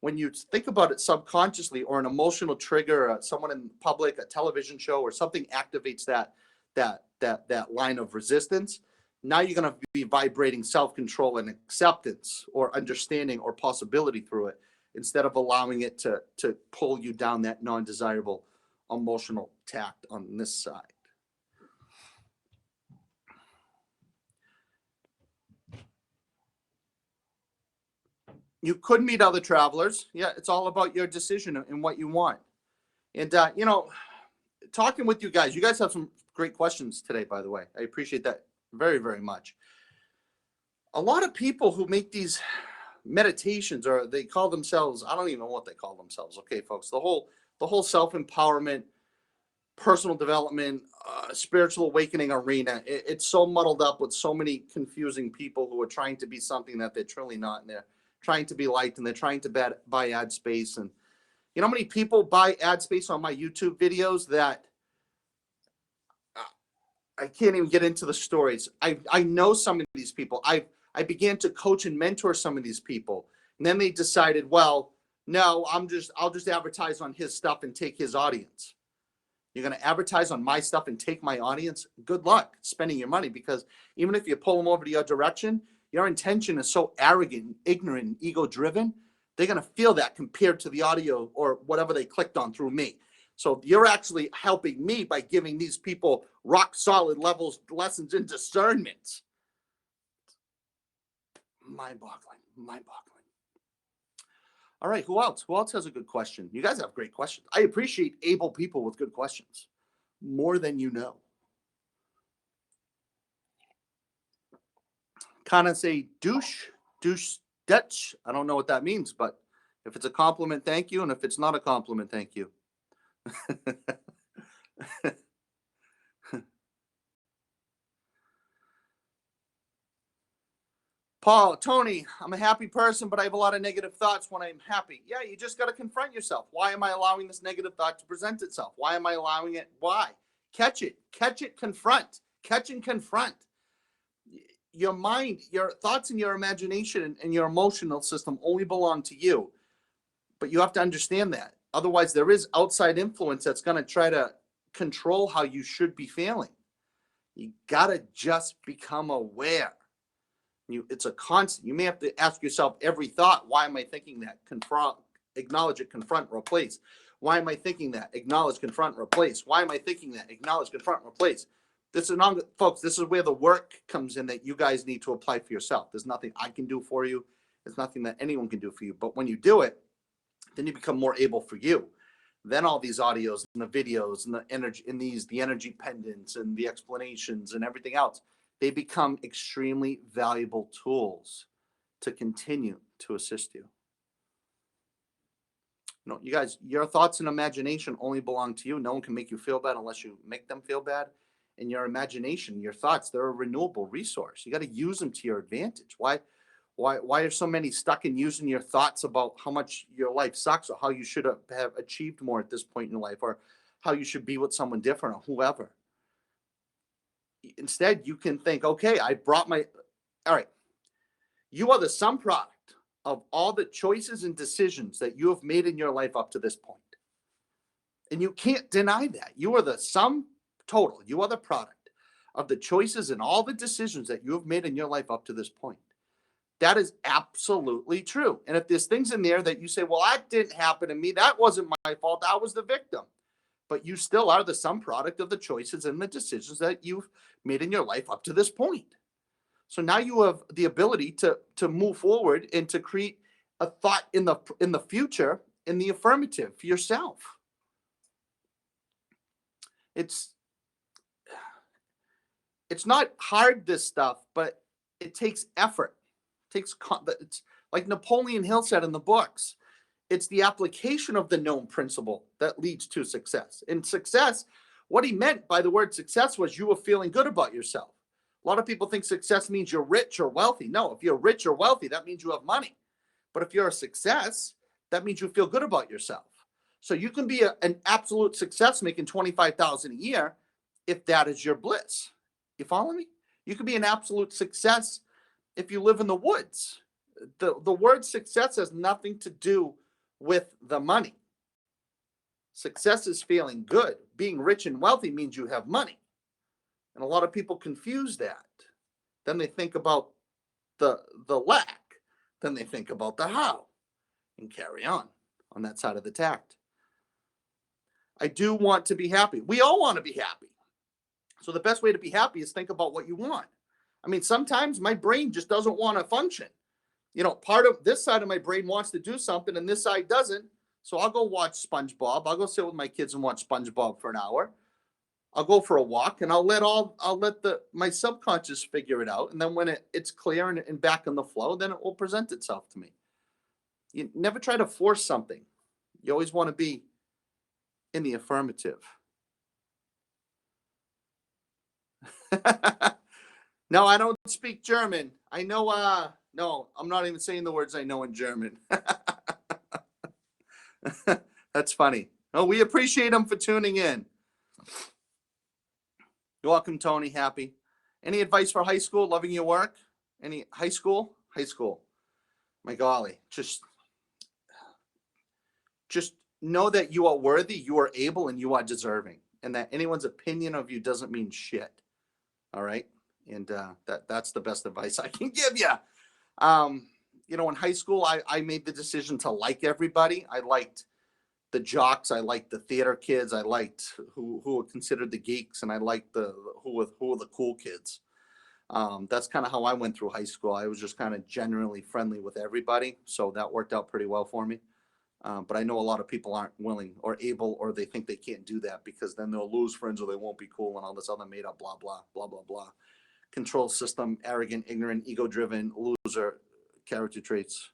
when you think about it subconsciously, or an emotional trigger, someone in public, a television show, or something activates that line of resistance, now you're going to be vibrating self-control and acceptance or understanding or possibility through it, instead of allowing it to pull you down that non-desirable emotional tact on this side. You could meet other travelers. Yeah, it's all about your decision and what you want. And, talking with you guys have some great questions today, by the way. I appreciate that very, very much. A lot of people who make these meditations, or they call themselves, I don't even know what they call themselves. Okay, folks, the whole self-empowerment, personal development, spiritual awakening arena, it's so muddled up with so many confusing people who are trying to be something that they're truly not, and they're trying to be liked, and they're trying to buy ad space. And you know how many people buy ad space on my YouTube videos that I can't even get into the stories. I know some of these people. I began to coach and mentor some of these people, and then they decided, well, no, I'll just advertise on his stuff and take his audience. You're going to advertise on my stuff and take my audience? Good luck spending your money, because even if you pull them over to your direction, your intention is so arrogant, ignorant, ego-driven, they're going to feel that compared to the audio or whatever they clicked on through me. So you're actually helping me by giving these people rock solid lessons in discernment. Mind-boggling. All right, who else? Who else has a good question? You guys have great questions. I appreciate able people with good questions more than you know. Kind of say douche, Dutch. I don't know what that means, but if it's a compliment, thank you. And if it's not a compliment, thank you. Paul, Tony, I'm a happy person, but I have a lot of negative thoughts when I'm happy. Yeah, you just got to confront yourself. Why am I allowing this negative thought to present itself? Why am I allowing it? Why? catch it, confront, catch and confront. Your mind, your thoughts and your imagination and your emotional system only belong to you. But you have to understand that. Otherwise, there is outside influence that's going to try to control how you should be feeling. You got to just become aware. It's a constant. You may have to ask yourself every thought, why am I thinking that? Confront, acknowledge it, confront, replace. Why am I thinking that? Acknowledge, confront, replace. Why am I thinking that? Acknowledge, confront, replace. This is not, folks, this is where the work comes in that you guys need to apply for yourself. There's nothing I can do for you. There's nothing that anyone can do for you. But when you do it, then you become more able for you. Then all these audios and the videos and the energy in the energy pendants and the explanations and everything else, they become extremely valuable tools to continue to assist you. No, you guys, your thoughts and imagination only belong to you. No one can make you feel bad unless you make them feel bad. And your imagination, your thoughts, they're a renewable resource. You got to use them to your advantage. Why are so many stuck in using your thoughts about how much your life sucks or how you should have achieved more at this point in your life or how you should be with someone different or whoever? Instead, you can think, okay, all right, you are the sum product of all the choices and decisions that you have made in your life up to this point. And you can't deny that. You are the sum total. You are the product of the choices and all the decisions that you have made in your life up to this point. That is absolutely true. And if there's things in there that you say, well, that didn't happen to me, that wasn't my fault, I was the victim. But you still are the sum product of the choices and the decisions that you've made in your life up to this point. So now you have the ability to move forward and to create a thought in the future in the affirmative for yourself. It's not hard, this stuff, but it takes effort. It's like Napoleon Hill said in the books. It's the application of the known principle that leads to success. And success, what he meant by the word success was you were feeling good about yourself. A lot of people think success means you're rich or wealthy. No, if you're rich or wealthy, that means you have money. But if you're a success, that means you feel good about yourself. So you can be an absolute success making $25,000 a year if that is your bliss. You follow me? You can be an absolute success if you live in the woods. The word success has nothing to do with the money. Success is feeling good. Being rich and wealthy means you have money. And a lot of people confuse that. Then they think about the lack. Then they think about the how and carry on that side of the tact. I do want to be happy. We all want to be happy. So the best way to be happy is think about what you want. I mean, sometimes my brain just doesn't want to function. Part of this side of my brain wants to do something and this side doesn't. So I'll go watch SpongeBob. I'll go sit with my kids and watch SpongeBob for an hour. I'll go for a walk and I'll let my subconscious figure it out. And then when it's clear and back in the flow, then it will present itself to me. You never try to force something. You always want to be in the affirmative. No, I don't speak German. I know, no, I'm not even saying the words I know in German. That's funny. Oh, we appreciate them for tuning in. You're welcome, Tony. Happy. Any advice for high school? Loving your work? Any high school? High school. My golly, just know that you are worthy, you are able, and you are deserving, and that anyone's opinion of you doesn't mean shit. All right, and that's the best advice I can give you. In high school, I made the decision to like everybody. I liked the jocks, I liked the theater kids, I liked who were considered the geeks, and I liked who were the cool kids. That's kind of how I went through high school. I was just kind of generally friendly with everybody, so that worked out pretty well for me. But I know a lot of people aren't willing or able, or they think they can't do that because then they'll lose friends or they won't be cool and all this other made up blah, blah, blah, blah, blah. Control system, arrogant, ignorant, ego-driven, loser, character traits.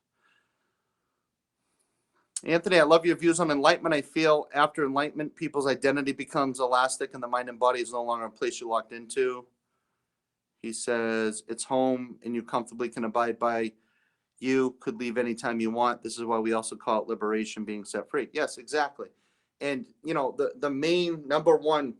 Anthony, I love your views on enlightenment. I feel after enlightenment, people's identity becomes elastic and the mind and body is no longer a place you're locked into. He says, it's home and you comfortably can abide by. You could leave anytime you want. This is why we also call it liberation, being set free. Yes, exactly. And, the main number one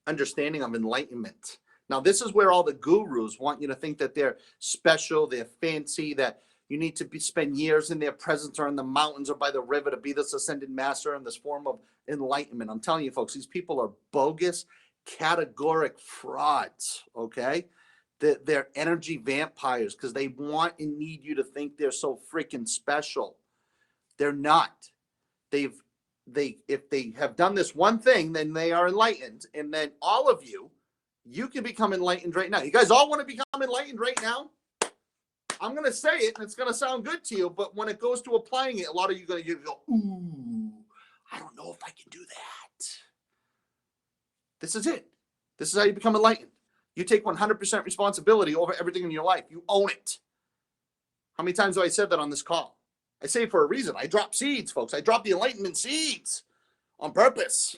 understanding of enlightenment. Now, this is where all the gurus want you to think that they're special, they're fancy, that you need to spend years in their presence or in the mountains or by the river to be this ascended master in this form of enlightenment. I'm telling you, folks, these people are bogus, categoric frauds, okay? They're energy vampires because they want and need you to think they're so freaking special. They're not. If they have done this one thing, then they are enlightened. And then all of you can become enlightened right now. You guys all want to become enlightened right now? I'm going to say it, and it's going to sound good to you, but when it goes to applying it, a lot of you are going to go, ooh, I don't know if I can do that. This is it. This is how you become enlightened. You take 100% responsibility over everything in your life. You own it. How many times have I said that on this call? I say it for a reason. I drop seeds, folks. I drop the enlightenment seeds on purpose.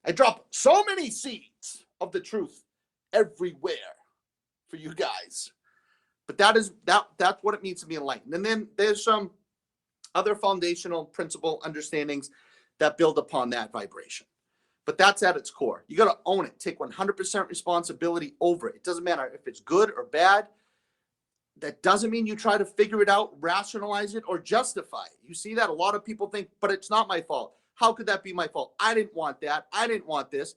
I drop so many seeds of the truth everywhere for you guys. But that's what it means to be enlightened. And then there's some other foundational principle understandings that build upon that vibration. But that's at its core. You got to own it. Take 100% responsibility over it. It doesn't matter if it's good or bad. That doesn't mean you try to figure it out, rationalize it, or justify it. You see that? A lot of people think, but it's not my fault. How could that be my fault? I didn't want that. I didn't want this.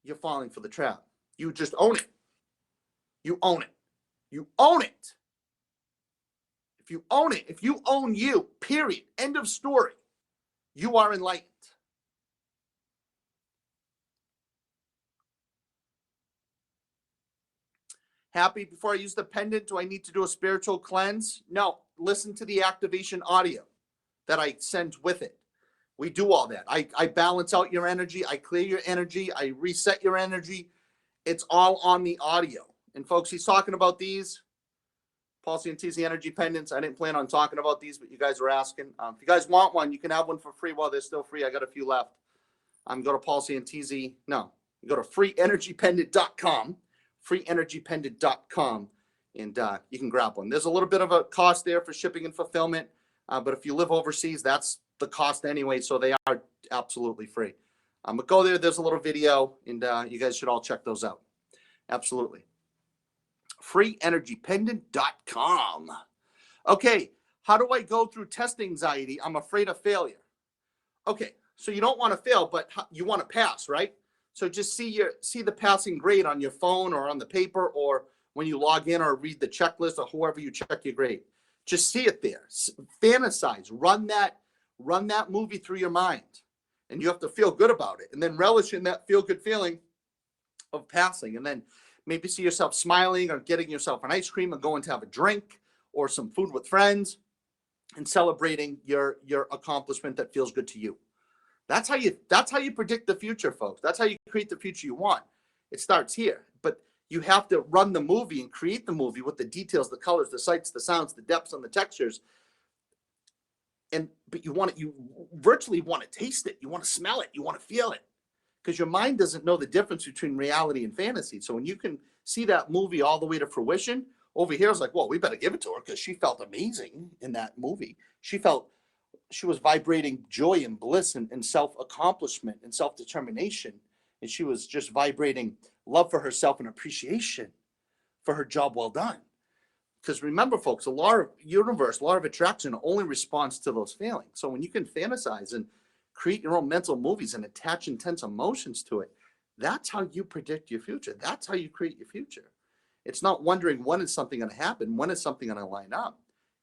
You're falling for the trap. You just own it. You own it. You own it. If you own it, if you own you, period, end of story, you are enlightened. Happy, before I use the pendant, do I need to do a spiritual cleanse? No, listen to the activation audio that I send with it. We do all that. I balance out your energy. I clear your energy. I reset your energy. It's all on the audio. And folks, he's talking about these Paul Santisi energy pendants. I didn't plan on talking about these, but you guys are asking. If you guys want one, you can have one for free while they're still free. I got a few left. Go to Paul Santisi. No, you go to freeenergypendant.com, freeenergypendant.com, and you can grab one. There's a little bit of a cost there for shipping and fulfillment, but if you live overseas, that's the cost anyway, so they are absolutely free. But go there. There's a little video, and you guys should all check those out. Absolutely. freeenergypendant.com. Okay, how do I go through test anxiety? I'm afraid of failure. Okay, so you don't want to fail, but you want to pass, right? So just see the passing grade on your phone or on the paper or when you log in or read the checklist or whoever you check your grade. Just see it there. Fantasize. Run that movie through your mind. And you have to feel good about it. And then relish in that feel-good feeling of passing. And then maybe see yourself smiling or getting yourself an ice cream or going to have a drink or some food with friends and celebrating your accomplishment that feels good to you. That's how you predict the future, folks. That's how you create the future you want. It starts here. But you have to run the movie and create the movie with the details, the colors, the sights, the sounds, the depths, and the textures. But you virtually want to taste it. You want to smell it. You want to feel it. Because your mind doesn't know the difference between reality and fantasy. So when you can see that movie all the way to fruition, over here it's like, well, we better give it to her because she felt amazing in that movie. She was vibrating joy and bliss and self-accomplishment and self-determination. And she was just vibrating love for herself and appreciation for her job well done. Because remember, folks, the law of attraction only responds to those feelings. So when you can fantasize and create your own mental movies and attach intense emotions to it, that's how you predict your future. That's how you create your future. It's not wondering when is something going to happen, when is something going to line up.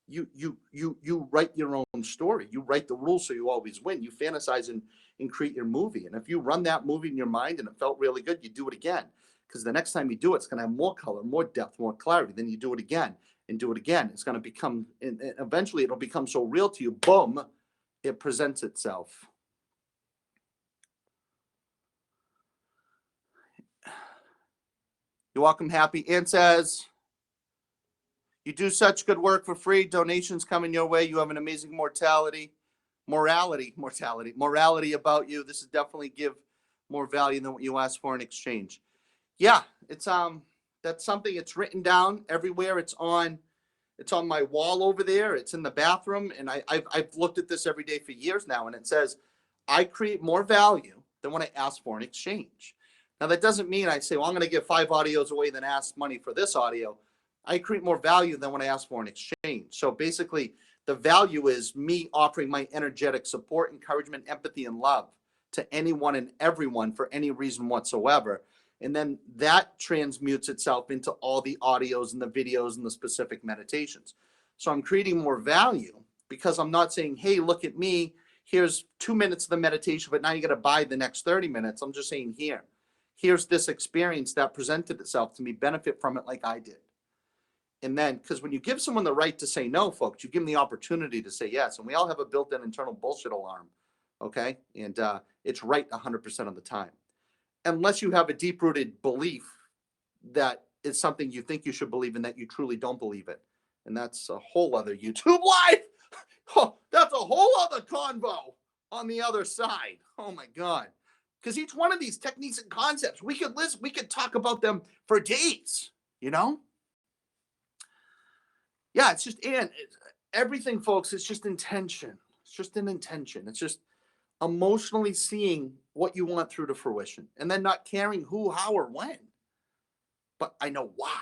You write your own story. You write the rules so you always win. You fantasize and create your movie. And if you run that movie in your mind and it felt really good, you do it again. Because the next time you do it, it's going to have more color, more depth, more clarity. Then you do it again and do it again. It's going to become, and eventually it'll become so real to you, boom, it presents itself. You're welcome, Happy. Ann says, you do such good work for free. Donations coming your way. You have an amazing morality about you. This is definitely give more value than what you ask for in exchange. Yeah, it's that's something. It's written down everywhere. It's on my wall over there. It's in the bathroom, and I've looked at this every day for years now, and it says, I create more value than what I ask for in exchange. Now, that doesn't mean I say, well, I'm going to give 5 audios away, then ask money for this audio. I create more value than when I ask for an exchange. So basically, the value is me offering my energetic support, encouragement, empathy, and love to anyone and everyone for any reason whatsoever. And then that transmutes itself into all the audios and the videos and the specific meditations. So I'm creating more value because I'm not saying, hey, look at me. Here's 2 minutes of the meditation, but now you got to buy the next 30 minutes. I'm just saying, here's this experience that presented itself to me. Benefit from it like I did. And then, because when you give someone the right to say no, folks, you give them the opportunity to say yes. And we all have a built-in internal bullshit alarm, okay? And it's right 100% of the time. Unless you have a deep-rooted belief that it's something you think you should believe and that you truly don't believe it. And that's a whole other YouTube live. Oh, that's a whole other convo on the other side. Oh, my God. Because each one of these techniques and concepts, we could talk about them for days, you know? Yeah, it's just, and everything, folks, it's just intention. It's just an intention. It's just emotionally seeing what you want through to fruition and then not caring who, how, or when. But I know why.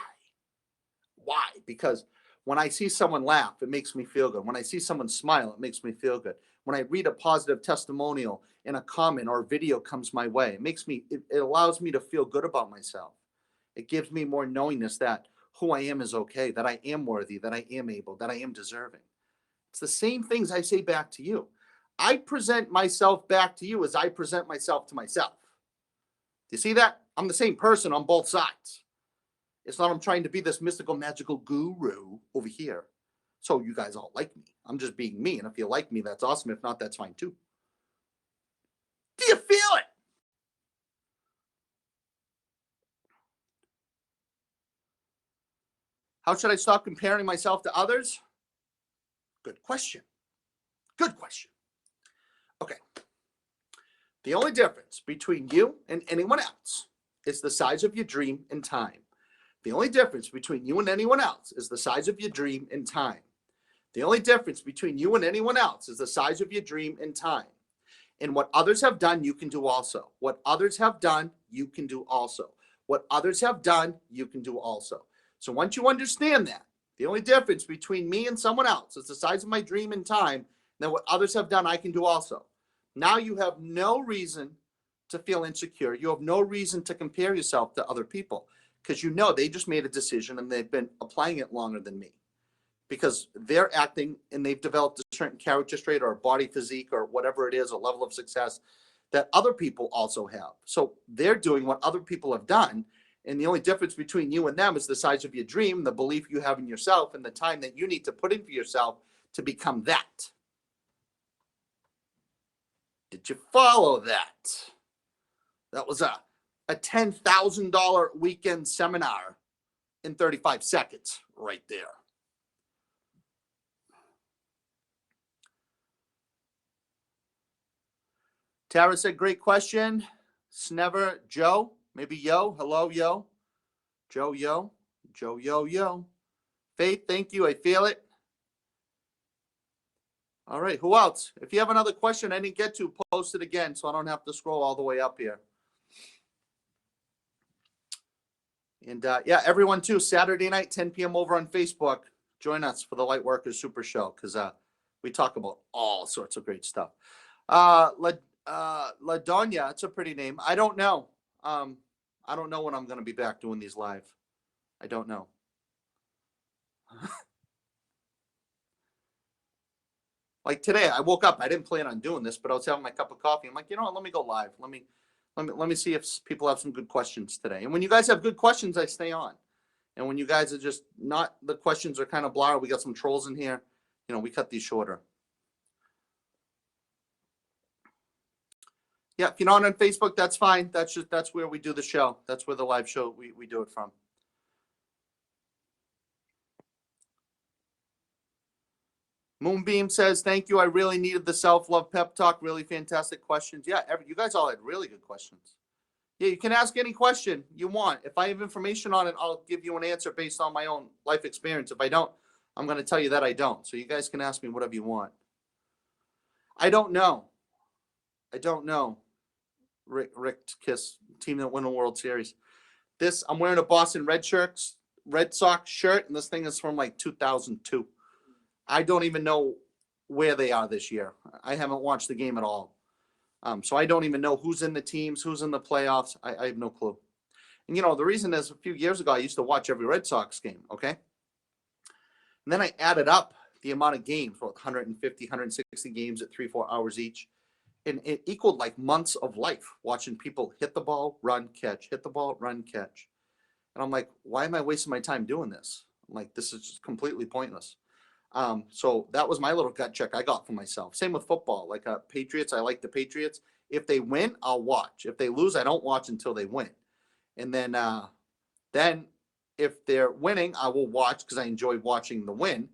Why? Because when I see someone laugh, it makes me feel good. When I see someone smile, it makes me feel good. When I read a positive testimonial in a comment or a video comes my way, it allows me to feel good about myself. It gives me more knowingness that who I am is okay, that I am worthy, that I am able, that I am deserving. It's the same things I say back to you. I present myself back to you as I present myself to myself. Do you see that? I'm the same person on both sides. It's not I'm trying to be this mystical, magical guru over here. So you guys all like me. I'm just being me. And if you like me, that's awesome. If not, that's fine too. Do you feel it? How should I stop comparing myself to others? Good question. Good question. Okay. The only difference between you and anyone else is the size of your dream and time. The only difference between you and anyone else is the size of your dream and time. The only difference between you and anyone else is the size of your dream and time. And what others have done, you can do also. What others have done, you can do also. What others have done, you can do also. So once you understand that, the only difference between me and someone else is the size of my dream and time, then what others have done, I can do also. Now you have no reason to feel insecure. You have no reason to compare yourself to other people because you know they just made a decision and they've been applying it longer than me because they're acting and they've developed a certain character trait or a body physique or whatever it is, a level of success that other people also have. So they're doing what other people have done. And the only difference between you and them is the size of your dream, the belief you have in yourself, and the time that you need to put in for yourself to become that. Did you follow that? That was a $10,000 weekend seminar in 35 seconds right there. Tara said, great question. Snever, Joe, maybe Yo. Hello, Yo. Joe, Yo. Joe, Yo, Yo. Faith, thank you. I feel it. All right, who else? If you have another question I didn't get to, post it again so I don't have to scroll all the way up here. And yeah, everyone too, Saturday night, 10 p.m. over on Facebook. Join us for the Lightworkers Super Show because we talk about all sorts of great stuff. LaDonia, it's a pretty name. I don't know. I don't know when I'm going to be back doing these live. I don't know. Like today, I woke up. I didn't plan on doing this, but I was having my cup of coffee. I'm like, you know what? Let me go live. Let me see if people have some good questions today. And when you guys have good questions, I stay on. And when you guys are just not, the questions are kind of blah, we got some trolls in here, you know, we cut these shorter. Yeah, if you're not on Facebook, that's fine. That's where we do the show. That's where the live show, we do it from. Moonbeam says, thank you. I really needed the self-love pep talk. Really fantastic questions. Yeah, you guys all had really good questions. Yeah, you can ask any question you want. If I have information on it, I'll give you an answer based on my own life experience. If I don't, I'm going to tell you that I don't. So you guys can ask me whatever you want. I don't know. I don't know. Rick Kiss team that won the World Series. I'm wearing a Boston Red Sox shirt, and this thing is from like 2002. I don't even know where they are this year. I haven't watched the game at all. So I don't even know who's in the teams, who's in the playoffs. I have no clue. And, the reason is a few years ago, I used to watch every Red Sox game, okay? And then I added up the amount of games, 150, 160 games at 3-4 hours each. And it equaled like months of life watching people hit the ball, run, catch, hit the ball, run, catch. And I'm like, why am I wasting my time doing this? I'm like, this is just completely pointless. So that was my little gut check I got for myself. Same with football. Like Patriots, I like the Patriots. If they win, I'll watch. If they lose, I don't watch until they win. And then if they're winning, I will watch because I enjoy watching the win.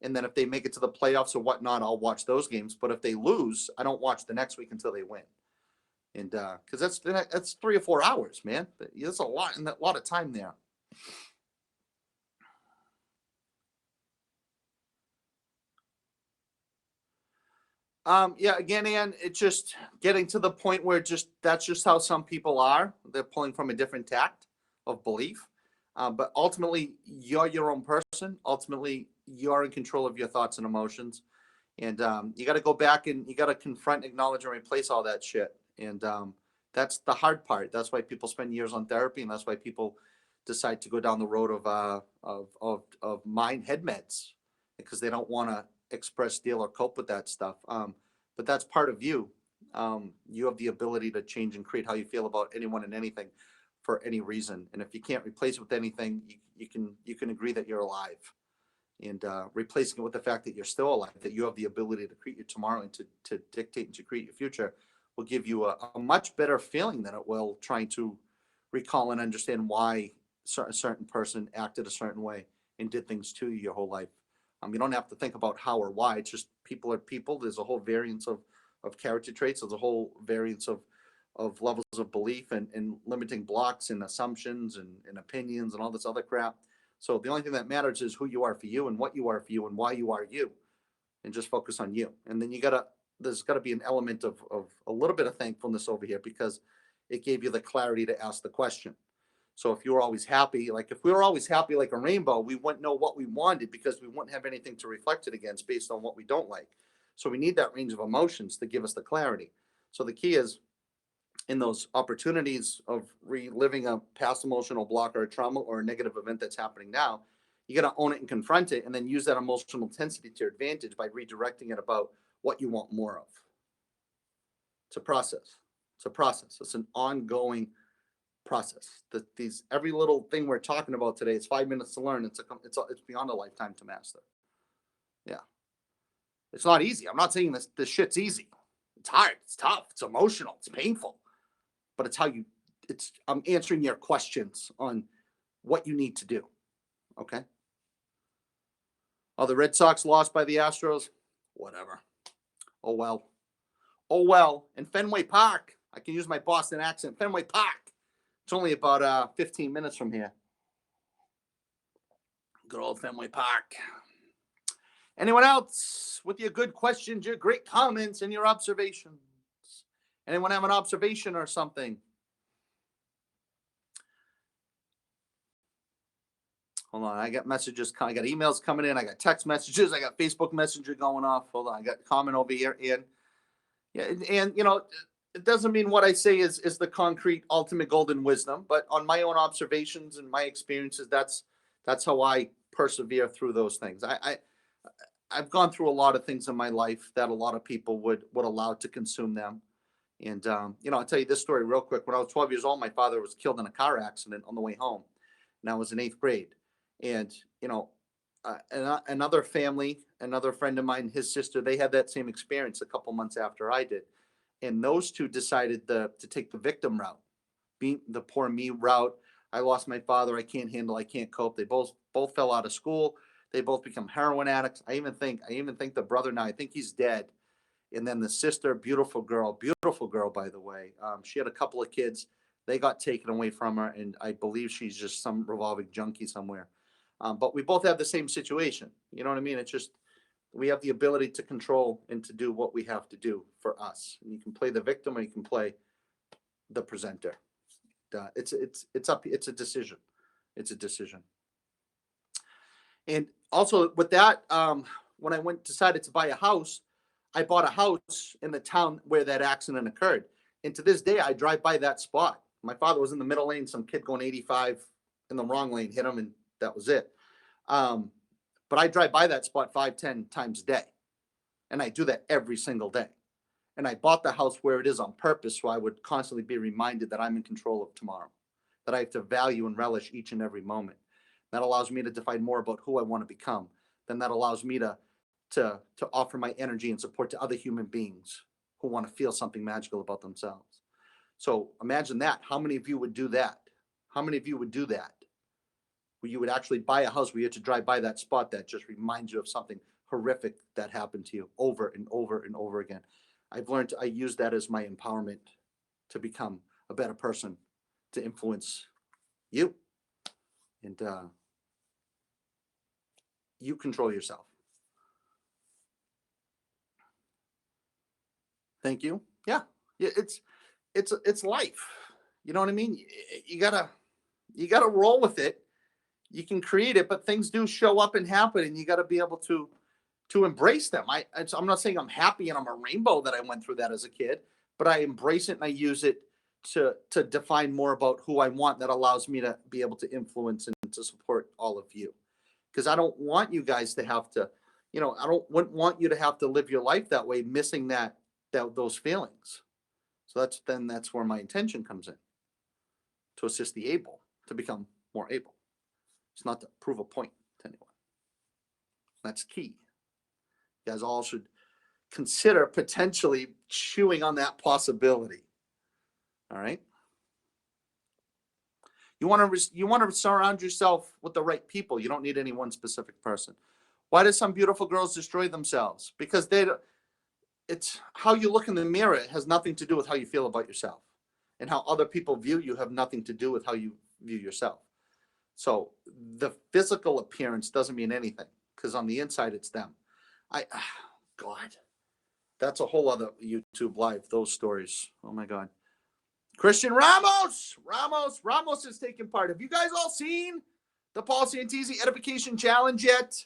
And then if they make it to the playoffs or whatnot, I'll watch those games. But if they lose, I don't watch the next week until they win. And because that's 3 or 4 hours, man. There's a lot and a lot of time there. Yeah, again, Ann, it's just getting to the point where that's just how some people are. They're pulling from a different tact of belief. But ultimately, you're your own person. Ultimately, you're in control of your thoughts and emotions. And you got to go back and you got to confront, acknowledge, and replace all that shit. And that's the hard part. That's why people spend years on therapy, and that's why people decide to go down the road of mind head meds because they don't want to express, deal, or cope with that stuff. But that's part of you. You have the ability to change and create how you feel about anyone and anything for any reason. And if you can't replace it with anything, you can agree that you're alive. And replacing it with the fact that you're still alive, that you have the ability to create your tomorrow and to dictate and to create your future will give you a much better feeling than it will trying to recall and understand why a certain person acted a certain way and did things to you your whole life. You don't have to think about how or why. It's just people are people. There's a whole variance of character traits. There's a whole variance of levels of belief and limiting blocks and assumptions and opinions and all this other crap. So the only thing that matters is who you are for you and what you are for you and why you are you, and just focus on you. And then there's gotta be an element of a little bit of thankfulness over here because it gave you the clarity to ask the question. So if you were always happy, like if we were always happy like a rainbow, we wouldn't know what we wanted because we wouldn't have anything to reflect it against based on what we don't like. So we need that range of emotions to give us the clarity. So the key is in those opportunities of reliving a past emotional block or a trauma or a negative event that's happening now, you got to own it and confront it and then use that emotional intensity to your advantage by redirecting it about what you want more of. It's a process. It's a process. It's an ongoing process. These every little thing we're talking about today, it's 5 minutes to learn. It's beyond a lifetime to master. Yeah, it's not easy. I'm not saying this shit's easy. It's hard. It's tough. It's emotional. It's painful. But I'm answering your questions on what you need to do. Okay. Oh, the Red Sox lost by the Astros. Whatever. Oh well. Oh well. In Fenway Park, I can use my Boston accent. Fenway Park. It's only about 15 minutes from here. Good old Fenway Park. Anyone else with your good questions, your great comments, and your observations? Anyone have an observation or something? Hold on, I got messages. I got emails coming in. I got text messages. I got Facebook Messenger going off. Hold on, I got a comment over here. And yeah, and it doesn't mean what I say is the concrete ultimate golden wisdom, but on my own observations and my experiences, that's how I persevere through those things. I've gone through a lot of things in my life that a lot of people would allow to consume them. And I'll tell you this story real quick. When I was 12 years old, my father was killed in a car accident on the way home, and I was in 8th grade. And another friend of mine, his sister, they had that same experience a couple months after I did, and those two decided to take the victim route, being the poor me route. I lost my father. I can't handle. I can't cope. They both fell out of school. They both become heroin addicts. I even think the brother now. I think he's dead. And then the sister, beautiful girl, by the way. She had a couple of kids. They got taken away from her, and I believe she's just some revolving junkie somewhere. But we both have the same situation. You know what I mean? It's just we have the ability to control and to do what we have to do for us. And you can play the victim or you can play the presenter. it's a decision. It's a decision. And also with that, when I decided to buy a house, I bought a house in the town where that accident occurred. And to this day, I drive by that spot. My father was in the middle lane. Some kid going 85 in the wrong lane hit him, and that was it. But I drive by that spot 5, 10 times a day. And I do that every single day. And I bought the house where it is on purpose, so I would constantly be reminded that I'm in control of tomorrow, that I have to value and relish each and every moment. That allows me to define more about who I want to become. Then that allows me to offer my energy and support to other human beings who want to feel something magical about themselves. So imagine that. How many of you would do that? How many of you would do that? Where you would actually buy a house where you had to drive by that spot that just reminds you of something horrific that happened to you over and over and over again. I've learned I use that as my empowerment to become a better person, to influence you. And you control yourself. Thank you. Yeah, it's life. You know what I mean? You gotta roll with it. You can create it, but things do show up and happen, and you got to be able to embrace them. I'm not saying I'm happy and I'm a rainbow that I went through that as a kid, but I embrace it and I use it to define more about who I want. That allows me to be able to influence and to support all of you, because I don't want you guys to have to, wouldn't want you to have to live your life that way, missing those feelings. So that's where my intention comes in, to assist the able to become more able. It's not to prove a point to anyone. That's key. You guys all should consider potentially chewing on that possibility. All right. You want to surround yourself with the right people. You don't need any one specific person. Why do some beautiful girls destroy themselves? Because it's how you look in the mirror. It has nothing to do with how you feel about yourself, and how other people view you have nothing to do with how you view yourself. So the physical appearance doesn't mean anything, because on the inside it's them. God, that's a whole other YouTube live, those stories. Oh my God. Christian Ramos is taking part. Have you guys all seen the Paul Santisi Edification Challenge yet?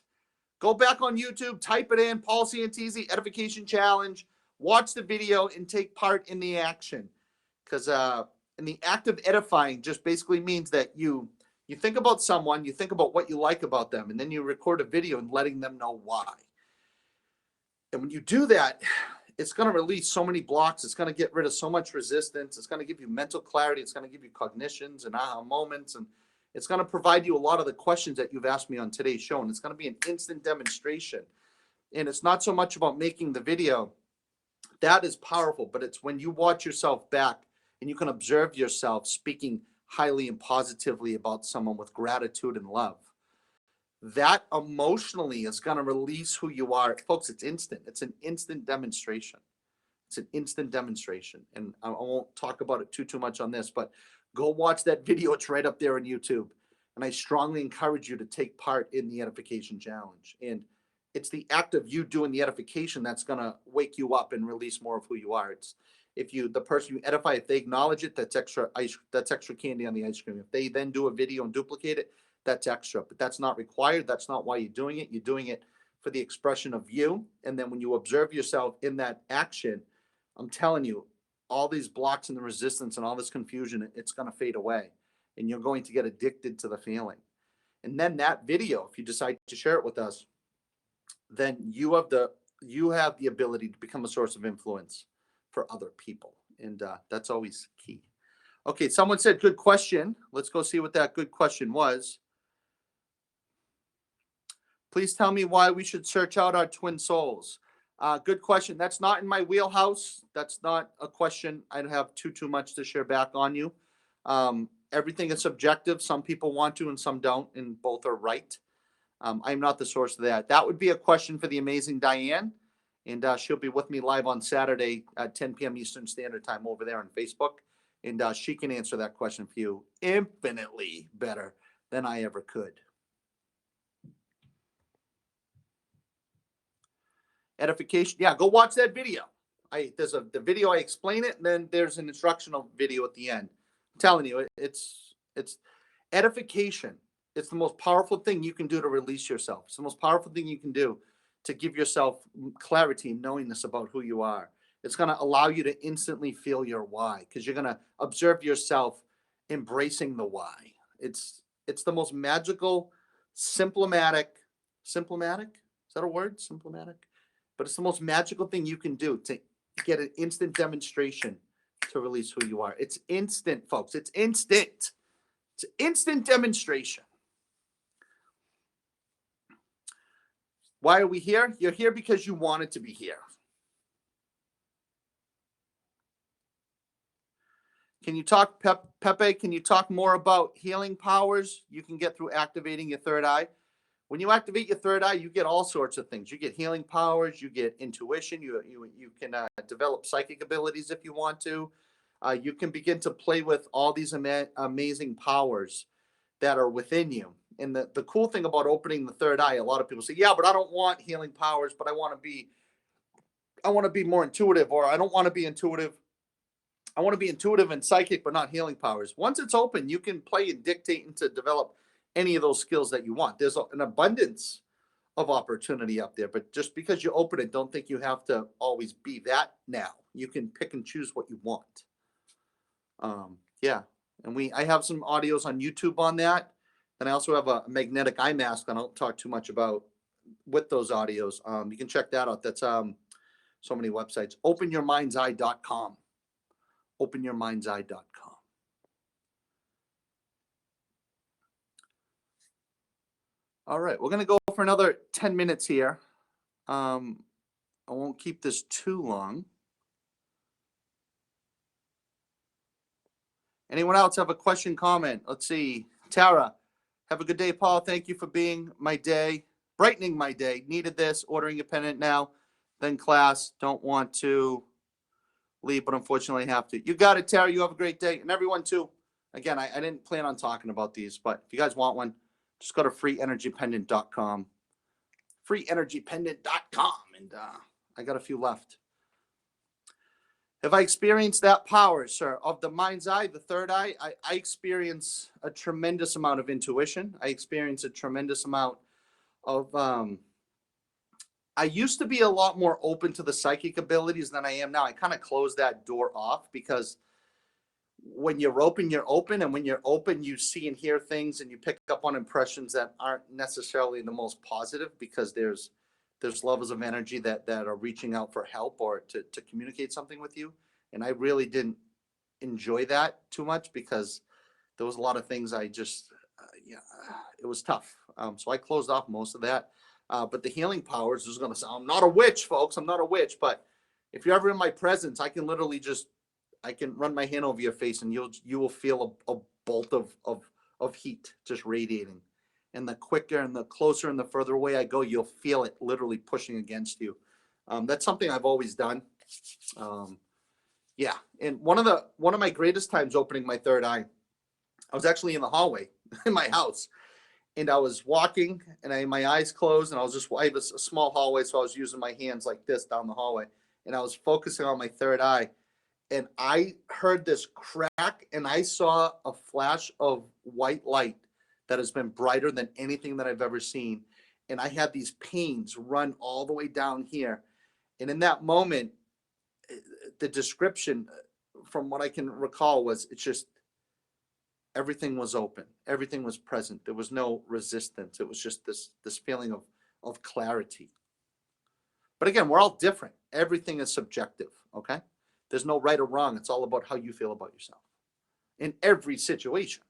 Go back on YouTube, type it in, Paul Santisi Edification Challenge, watch the video and take part in the action. Because in the act of edifying just basically means that you think about someone, you think about what you like about them, and then you record a video and letting them know why. And when you do that, it's going to release so many blocks. It's going to get rid of so much resistance. It's going to give you mental clarity. It's going to give you cognitions and aha moments. And it's going to provide you a lot of the questions that you've asked me on today's show. And it's going to be an instant demonstration. And it's not so much about making the video. That is powerful. But it's when you watch yourself back and you can observe yourself speaking highly and positively about someone with gratitude and love. That emotionally is going to release who you are. Folks, it's instant. It's an instant demonstration. It's an instant demonstration. And I won't talk about it too much on this, but go watch that video. It's right up there on YouTube. And I strongly encourage you to take part in the Edification Challenge. And it's the act of you doing the edification that's going to wake you up and release more of who you are. It's the person you edify, if they acknowledge it, that's extra candy on the ice cream. If they then do a video and duplicate it, that's extra, but that's not required. That's not why you're doing it. You're doing it for the expression of you. And then when you observe yourself in that action, I'm telling you, all these blocks and the resistance and all this confusion, it's going to fade away, and you're going to get addicted to the feeling. And then that video, if you decide to share it with us, then you have the ability to become a source of influence for other people. And that's always key. Okay. Someone said, good question. Let's go see what that good question was. Please tell me why we should search out our twin souls. Good question. That's not in my wheelhouse. That's not a question I'd have too much to share back on you. Everything is subjective. Some people want to and some don't, and both are right. I'm not the source of that. That would be a question for the amazing Diane, and she'll be with me live on Saturday at 10 p.m. Eastern Standard Time over there on Facebook, and she can answer that question for you infinitely better than I ever could. Edification. Yeah, go watch that video. There's the video, I explain it, and then there's an instructional video at the end. I'm telling you, it's edification. It's the most powerful thing you can do to release yourself. It's the most powerful thing you can do to give yourself clarity and knowingness about who you are. It's going to allow you to instantly feel your why, because you're going to observe yourself embracing the why. It's the most magical, symptomatic. Symptomatic? Is that a word? Symptomatic? But it's the most magical thing you can do to get an instant demonstration to release who you are. It's instant, folks. It's instant. It's instant demonstration. Why are we here? You're here because you wanted to be here. Can you talk, Pepe? Can you talk more about healing powers you can get through activating your third eye? When you activate your third eye, you get all sorts of things. You get healing powers. You get intuition. You can develop psychic abilities if you want to. You can begin to play with all these amazing powers that are within you. And the cool thing about opening the third eye, a lot of people say, yeah, but I don't want healing powers, but I want to be more intuitive, or I don't want to be intuitive. I want to be intuitive and psychic, but not healing powers. Once it's open, you can play and dictate and to develop any of those skills that you want. There's an abundance of opportunity up there, but just because you open it, don't think you have to always be that now. You can pick and choose what you want. Yeah. And I have some audios on YouTube on that. And I also have a magnetic eye mask I don't talk too much about with those audios. You can check that out. That's so many websites. Openyourmindseye.com. Openyourmindseye.com. All right, we're going to go for another 10 minutes here. I won't keep this too long. Anyone else have a question, comment? Let's see. Tara, have a good day, Paul. Thank you for being my day, brightening my day. Needed this, ordering a pendant now, then class. Don't want to leave, but unfortunately have to. You got it, Tara. You have a great day. And everyone, too. Again, I didn't plan on talking about these, but if you guys want one, just go to freeenergypendant.com. Freeenergypendant.com. And I got a few left. Have I experienced that power, sir? Of the mind's eye, the third eye, I experience a tremendous amount of intuition. I experience a tremendous amount of... I used to be a lot more open to the psychic abilities than I am now. I kind of closed that door off because when you're open, you're open. And when you're open, you see and hear things and you pick up on impressions that aren't necessarily the most positive, because there's levels of energy that are reaching out for help or to communicate something with you. And I really didn't enjoy that too much, because there was a lot of things I just, it was tough. So I closed off most of that. But the healing powers is going to sound, I'm not a witch, folks. I'm not a witch. But if you're ever in my presence, I can literally I can run my hand over your face and you will feel a bolt of heat just radiating. And the quicker and the closer and the further away I go, you'll feel it literally pushing against you. That's something I've always done. Yeah. And one of my greatest times opening my third eye, I was actually in the hallway in my house. And I was walking and my eyes closed, and I have a small hallway. So I was using my hands like this down the hallway, and I was focusing on my third eye, and I heard this crack, and I saw a flash of white light that has been brighter than anything that I've ever seen. And I had these pains run all the way down here. And in that moment, the description from what I can recall was, it's just, everything was open. Everything was present. There was no resistance. It was just this feeling of clarity. But again, we're all different. Everything is subjective, okay? There's no right or wrong. It's all about how you feel about yourself in every situation.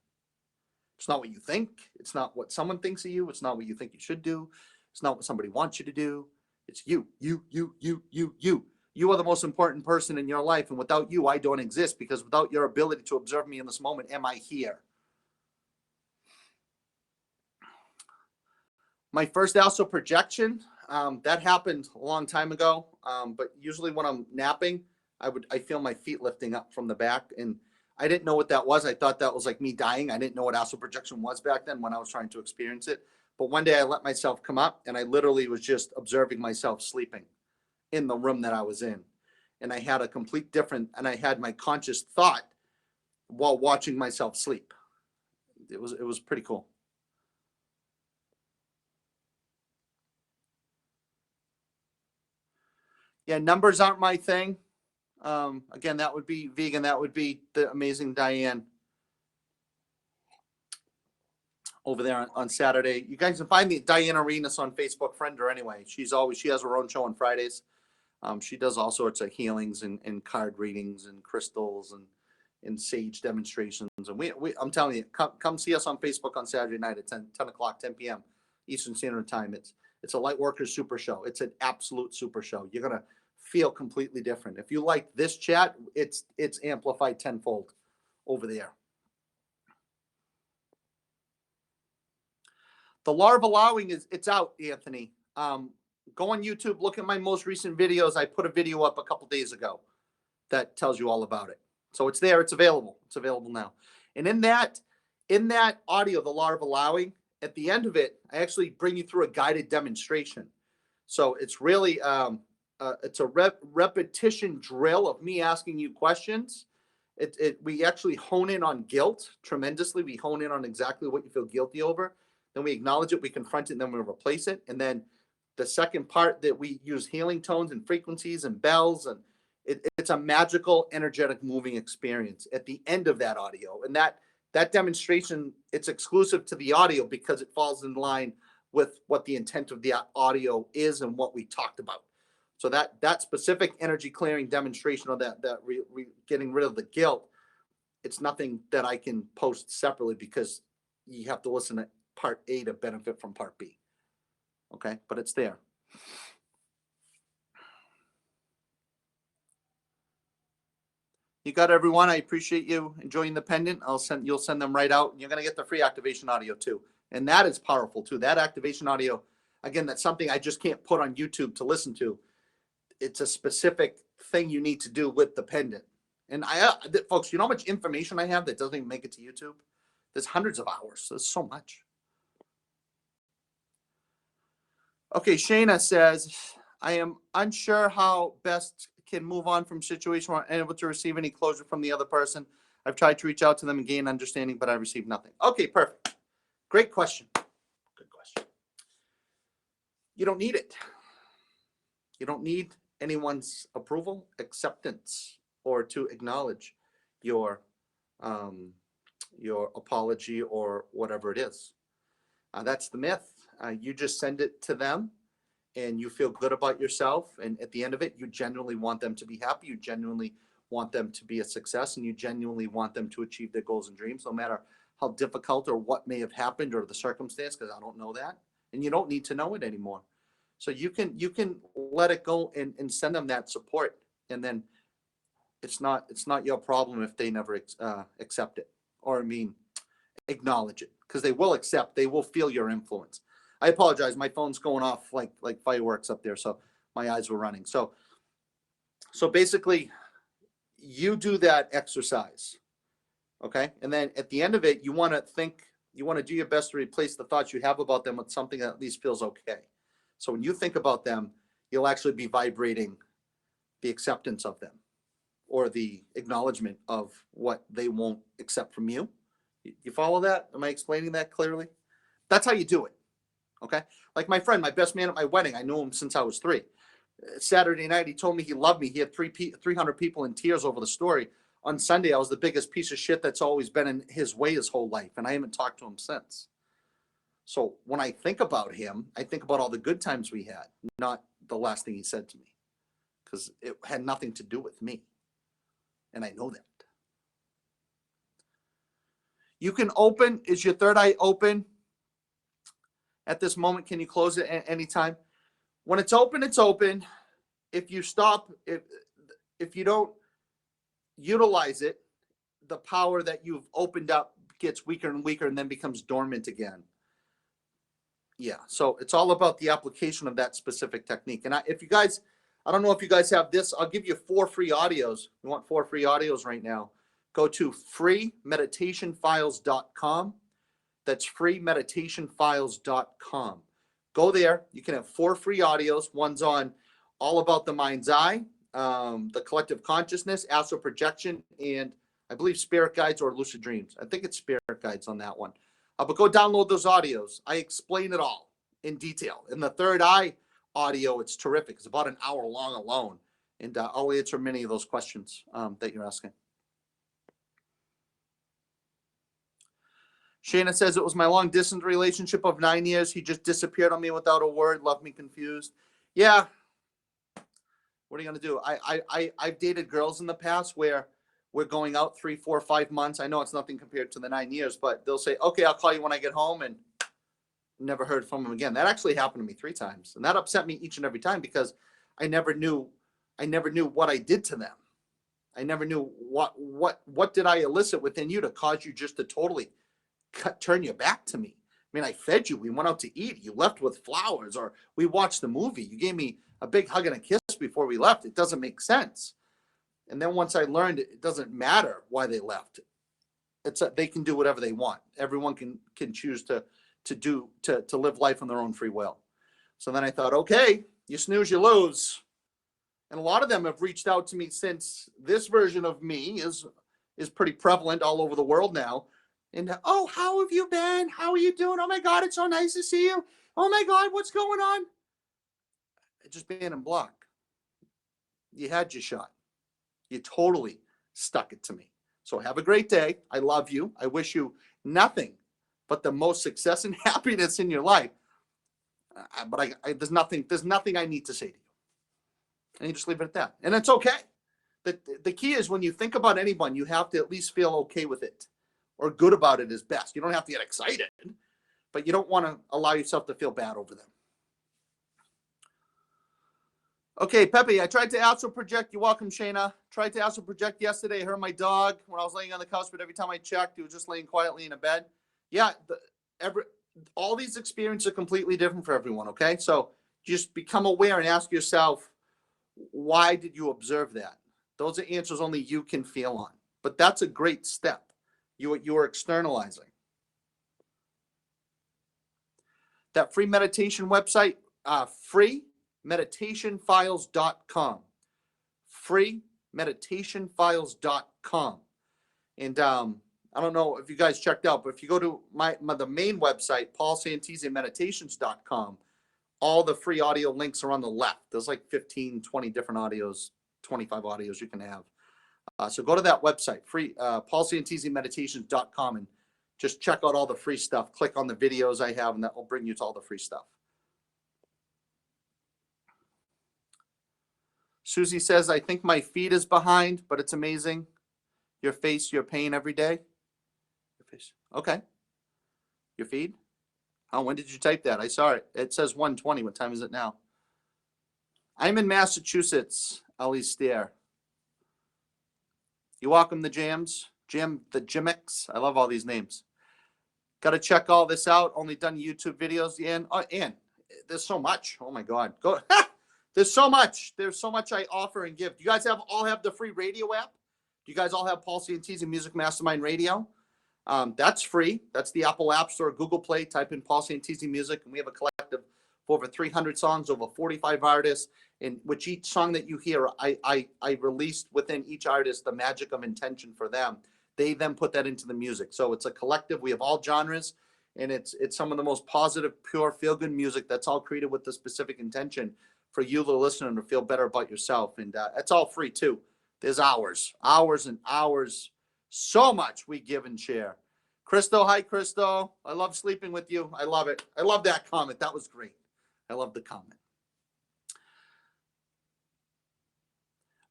It's not what you think. It's not what someone thinks of you. It's not what you think you should do. It's not what somebody wants you to do. It's you. You are the most important person in your life. And without you, I don't exist, because without your ability to observe me in this moment, am I here? My first astral projection, that happened a long time ago. But usually when I'm napping, I feel my feet lifting up from the back. And I didn't know what that was. I thought that was like me dying. I didn't know what astral projection was back then when I was trying to experience it. But one day I let myself come up, and I literally was just observing myself sleeping in the room that I was in. And I had a complete different, and I had my conscious thought while watching myself sleep. It was pretty cool. Yeah, numbers aren't my thing. Again, that would be vegan. That would be the amazing Diane over there on Saturday. You guys can find the Diane Arenas on Facebook, friend her anyway. She has her own show on Fridays. She does all sorts of healings and card readings and crystals and sage demonstrations. And I'm telling you, come see us on Facebook on Saturday night at 10 o'clock, 10 p.m. Eastern Standard Time. It's a Lightworkers super show. It's an absolute super show. You're gonna feel completely different. If you like this chat, it's amplified tenfold over there. The law of allowing it's out, Anthony. Go on YouTube, look at my most recent videos. I put a video up a couple days ago that tells you all about it. So it's there, it's available. It's available now. And in that audio, the law of allowing, at the end of it, I actually bring you through a guided demonstration. So it's really it's a repetition drill of me asking you questions. We actually hone in on guilt tremendously. We hone in on exactly what you feel guilty over. Then we acknowledge it, we confront it, and then we replace it. And then the second part that we use healing tones and frequencies and bells, and it's a magical, energetic, moving experience at the end of that audio. And that demonstration, it's exclusive to the audio because it falls in line with what the intent of the audio is and what we talked about. So that specific energy clearing demonstration of that getting rid of the guilt, it's nothing that I can post separately because you have to listen to part A to benefit from part B. Okay, but it's there. You got everyone. I appreciate you enjoying the pendant. You'll send them right out, and you're gonna get the free activation audio too. And that is powerful too. That activation audio, again, that's something I just can't put on YouTube to listen to. It's a specific thing you need to do with the pendant. And folks, you know how much information I have that doesn't even make it to YouTube? There's hundreds of hours. There's so much. Okay, Shayna says, I am unsure how best can move on from situation where I'm unable to receive any closure from the other person. I've tried to reach out to them and gain understanding, but I received nothing. Okay, perfect. Great question. Good question. You don't need it. You don't need anyone's approval, acceptance, or to acknowledge your apology or whatever it is. That's the myth. You just send it to them and you feel good about yourself. And at the end of it, you genuinely want them to be happy. You genuinely want them to be a success, and you genuinely want them to achieve their goals and dreams, no matter how difficult or what may have happened or the circumstance, because I don't know that. And you don't need to know it anymore. So you can let it go and send them that support. And then it's not your problem if they never accept it, or acknowledge it, because they will feel your influence. I apologize. My phone's going off like fireworks up there. So my eyes were running. So basically you do that exercise. Okay. And then at the end of it, you want to do your best to replace the thoughts you have about them with something that at least feels okay. So when you think about them, you'll actually be vibrating the acceptance of them, or the acknowledgement of what they won't accept from you. You follow that? Am I explaining that clearly? That's how you do it. Okay. Like my friend, my best man at my wedding, I knew him since I was 3. Saturday night, he told me he loved me. He had 300 people in tears over the story. On Sunday, I was the biggest piece of shit that's always been in his way his whole life. And I haven't talked to him since. So when I think about him, I think about all the good times we had, not the last thing he said to me, because it had nothing to do with me. And I know that. You can open. Is your third eye open at this moment? Can you close it at any time? When it's open, it's open. If you stop, if you don't utilize it, the power that you've opened up gets weaker and weaker and then becomes dormant again. Yeah, so it's all about the application of that specific technique. And if you guys, I don't know if you guys have this, I'll give you 4 free audios. You want 4 free audios right now? Go to freemeditationfiles.com. That's freemeditationfiles.com. Go there. You can have 4 free audios. One's on all about the mind's eye, the collective consciousness, astral projection, and I believe Spirit Guides or Lucid Dreams. I think it's Spirit Guides on that one. But go download those audios. I explain it all in detail. In the third eye audio, it's terrific. It's about an hour long alone. And I'll answer many of those questions that you're asking. Shayna says, it was my long distance relationship of 9 years. He just disappeared on me without a word, left me confused. Yeah. What are you going to do? I've dated girls in the past where we're going out 3, 4, 5 months. I know it's nothing compared to the 9 years, but they'll say, okay, I'll call you when I get home, and never heard from them again. That actually happened to me 3 times. And that upset me each and every time because I never knew what I did to them. I never knew what did I elicit within you to cause you just to totally turn your back to me. I mean, I fed you. We went out to eat. You left with flowers, or we watched the movie. You gave me a big hug and a kiss before we left. It doesn't make sense. And then once I learned it doesn't matter why they left. They can do whatever they want. Everyone can choose to live life on their own free will. So then I thought, okay, you snooze, you lose. And a lot of them have reached out to me since this version of me is pretty prevalent all over the world now. And, oh, how have you been? How are you doing? Oh, my God, it's so nice to see you. Oh, my God, what's going on? I just banned and blocked. You had your shot. You totally stuck it to me. So have a great day. I love you. I wish you nothing but the most success and happiness in your life. But there's nothing I need to say to you. And you just leave it at that. And it's okay. The key is when you think about anyone, you have to at least feel okay with it or good about it is best. You don't have to get excited, but you don't want to allow yourself to feel bad over them. Okay, Pepe, I tried to astral project. You're welcome, Shayna. Tried to astral project yesterday. I heard my dog when I was laying on the couch, but every time I checked, he was just laying quietly in a bed. Yeah, all these experiences are completely different for everyone, okay? So just become aware and ask yourself, why did you observe that? Those are answers only you can feel on. But that's a great step. You are externalizing. That free meditation website, freemeditationfiles.com. freemeditationfiles.com. And I don't know if you guys checked out, but if you go to the main website, paulsantisimeditations.com, all the free audio links are on the left. There's like 15, 20 different audios, 25 audios you can have. So go to that website, paulsantisimeditations.com, and just check out all the free stuff. Click on the videos I have, and that will bring you to all the free stuff. Susie says, I think my feed is behind, but it's amazing. Your face, your pain every day. Your face. Okay. Your feed? Oh, when did you type that? I saw it. It says 1:20. What time is it now? I'm in Massachusetts, Ellie Stair. You welcome the Jams, the Jimmicks. I love all these names. Got to check all this out. Only done YouTube videos. And there's so much. Oh my God. Go. There's so much. There's so much I offer and give. Do you guys all have the free radio app? Do you guys all have Paul Santisi Music Mastermind Radio? That's free. That's the Apple App Store, Google Play. Type in Paul Santisi Music, and we have a collective of over 300 songs, over 45 artists. In which each song that you hear, I released within each artist the magic of intention for them. They then put that into the music. So it's a collective. We have all genres, and it's some of the most positive, pure, feel-good music that's all created with the specific intention for you, the listener, to feel better about yourself. And it's all free too. There's hours and hours. So much we give and share. Christo, hi, Christo. I love sleeping with you. I love it. I love that comment. That was great. I love the comment.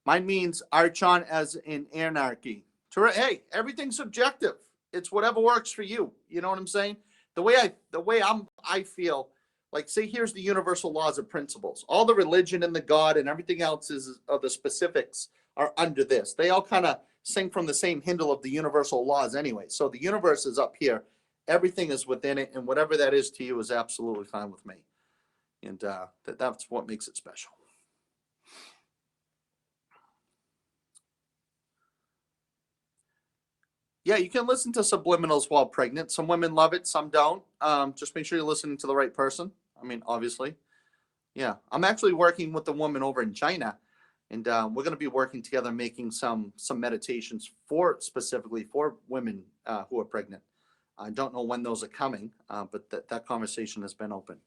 Mine means Archon as in anarchy. Hey, everything's subjective. It's whatever works for you. You know what I'm saying? The way I feel, like, say, here's the universal laws of principles. All the religion and the God and everything else the specifics are under this. They all kind of sing from the same hymnal of the universal laws anyway. So the universe is up here. Everything is within it. And whatever that is to you is absolutely fine with me. And that's what makes it special. Yeah, you can listen to subliminals while pregnant. Some women love it, some don't. Just make sure you're listening to the right person. I mean, obviously. Yeah, I'm actually working with a woman over in China, And we're going to be working together, making some meditations specifically for women who are pregnant. I don't know when those are coming, but that conversation has been opened.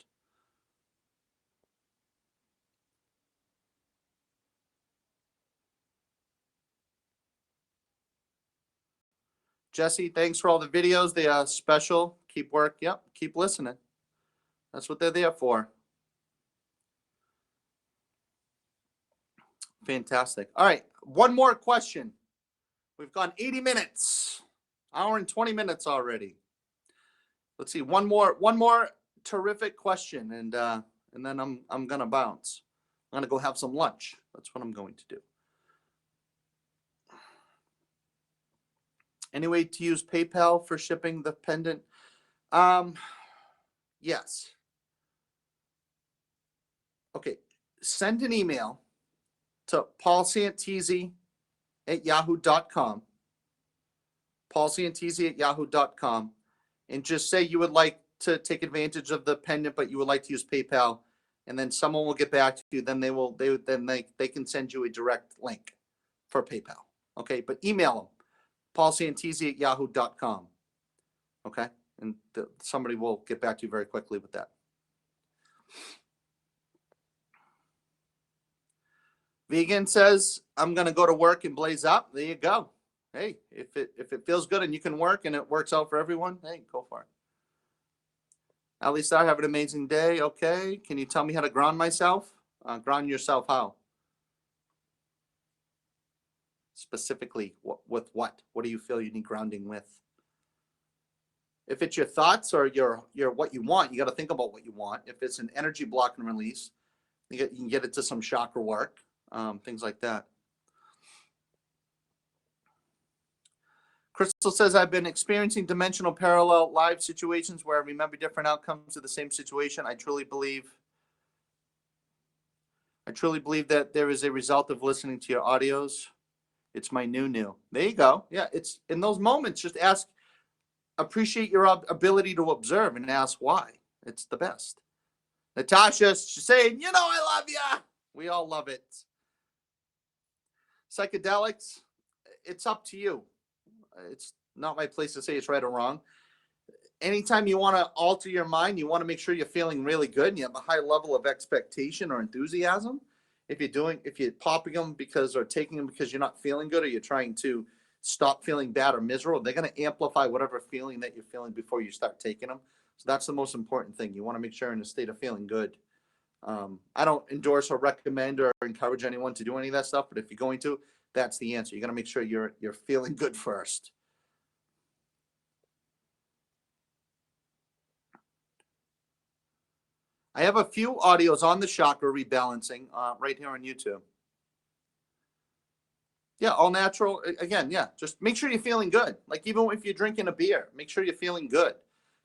Jesse, thanks for all the videos. They are special. Keep work. Yep. Keep listening. That's what they're there for. Fantastic. All right. One more question. We've gone 80 minutes, hour and 20 minutes already. Let's see. One more terrific question. And then I'm going to bounce. I'm going to go have some lunch. That's what I'm going to do. Any way to use PayPal for shipping the pendant? Yes. Okay. Send an email to Paul Santisi at yahoo.com. Paul Santisi at yahoo.com. And just say you would like to take advantage of the pendant, but you would like to use PayPal. And then someone will get back to you. Then they can send you a direct link for PayPal. Okay. But email them. Paul Santisi at yahoo.com. Okay. And somebody will get back to you very quickly with that. Vegan says, I'm going to go to work and blaze up. There you go. Hey, if it feels good and you can work and it works out for everyone, hey, go for it. At least I have an amazing day. Okay. Can you tell me how to ground myself? Ground yourself how? Specifically, with what? What do you feel you need grounding with? If it's your thoughts or your what you want, you got to think about what you want. If it's an energy block and release, you can get it to some chakra work, things like that. Crystal says, I've been experiencing dimensional parallel live situations where I remember different outcomes of the same situation. I truly believe that there is a result of listening to your audios. It's my new. There you go. Yeah, it's in those moments, just appreciate your ability to observe and ask why. It's the best. Natasha's saying, I love you. We all love it. Psychedelics, it's up to you. It's not my place to say it's right or wrong. Anytime you want to alter your mind, you want to make sure you're feeling really good and you have a high level of expectation or enthusiasm. If you're popping them or taking them because you're not feeling good or you're trying to stop feeling bad or miserable, they're going to amplify whatever feeling that you're feeling before you start taking them. So that's the most important thing. You want to make sure you're in a state of feeling good. I don't endorse or recommend or encourage anyone to do any of that stuff, but if you're going to, that's the answer. You got to make sure you're feeling good first. I have a few audios on the chakra rebalancing right here on YouTube. Yeah, all natural. Again, yeah, just make sure you're feeling good. Like even if you're drinking a beer, make sure you're feeling good.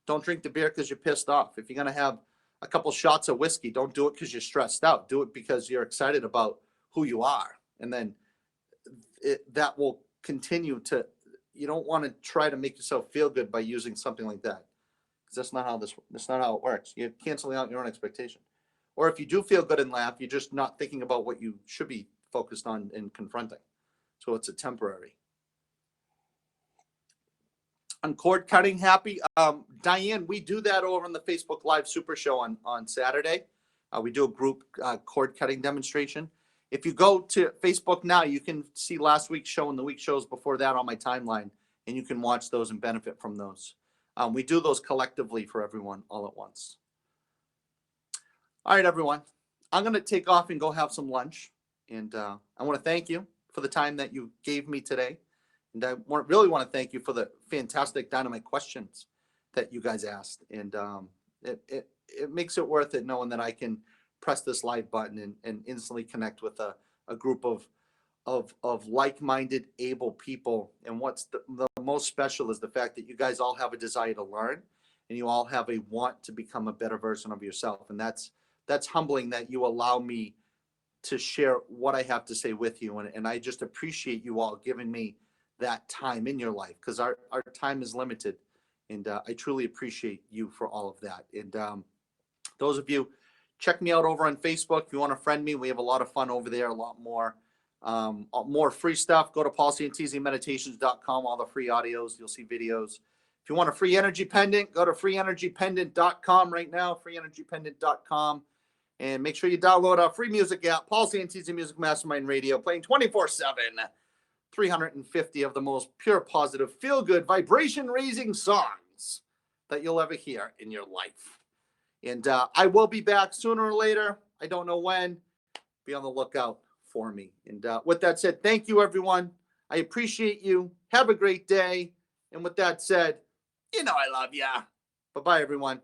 Don't drink the beer because you're pissed off. If you're going to have a couple shots of whiskey, don't do it because you're stressed out. Do it because you're excited about who you are. And then that will continue to, you don't want to try to make yourself feel good by using something like that. Because that's not how it works. You're canceling out your own expectation. Or if you do feel good and laugh, you're just not thinking about what you should be focused on and confronting. So it's a temporary. On cord cutting, happy. Diane, we do that over on the Facebook Live Super Show on Saturday. We do a group cord cutting demonstration. If you go to Facebook now, you can see last week's show and the week shows before that on my timeline, and you can watch those and benefit from those. We do those collectively for everyone all at once. All right, everyone. I'm going to take off and go have some lunch. And I want to thank you for the time that you gave me today. And I really want to thank you for the fantastic dynamite questions that you guys asked. And it makes it worth it knowing that I can press this live button and instantly connect with a group of like-minded, able people. And what's the most special is the fact that you guys all have a desire to learn and you all have a want to become a better version of yourself. And that's humbling that you allow me to share what I have to say with you. And I just appreciate you all giving me that time in your life, because our time is limited. And I truly appreciate you for all of that. And those of you, check me out over on Facebook. If you want to friend me, we have a lot of fun over there, a lot more more free stuff. Go to paulsantisimeditations.com, all the free audios. You'll see videos. If you want a free energy pendant, go to freeenergypendant.com right now, freeenergypendant.com. And make sure you download our free music app, Paul Santisi Music Mastermind Radio, playing 24/7, 350 of the most pure, positive, feel-good, vibration-raising songs that you'll ever hear in your life. And I will be back sooner or later. I don't know when. Be on the lookout for me. And with that said, thank you, everyone. I appreciate you. Have a great day. And with that said, you know I love ya. Bye-bye, everyone.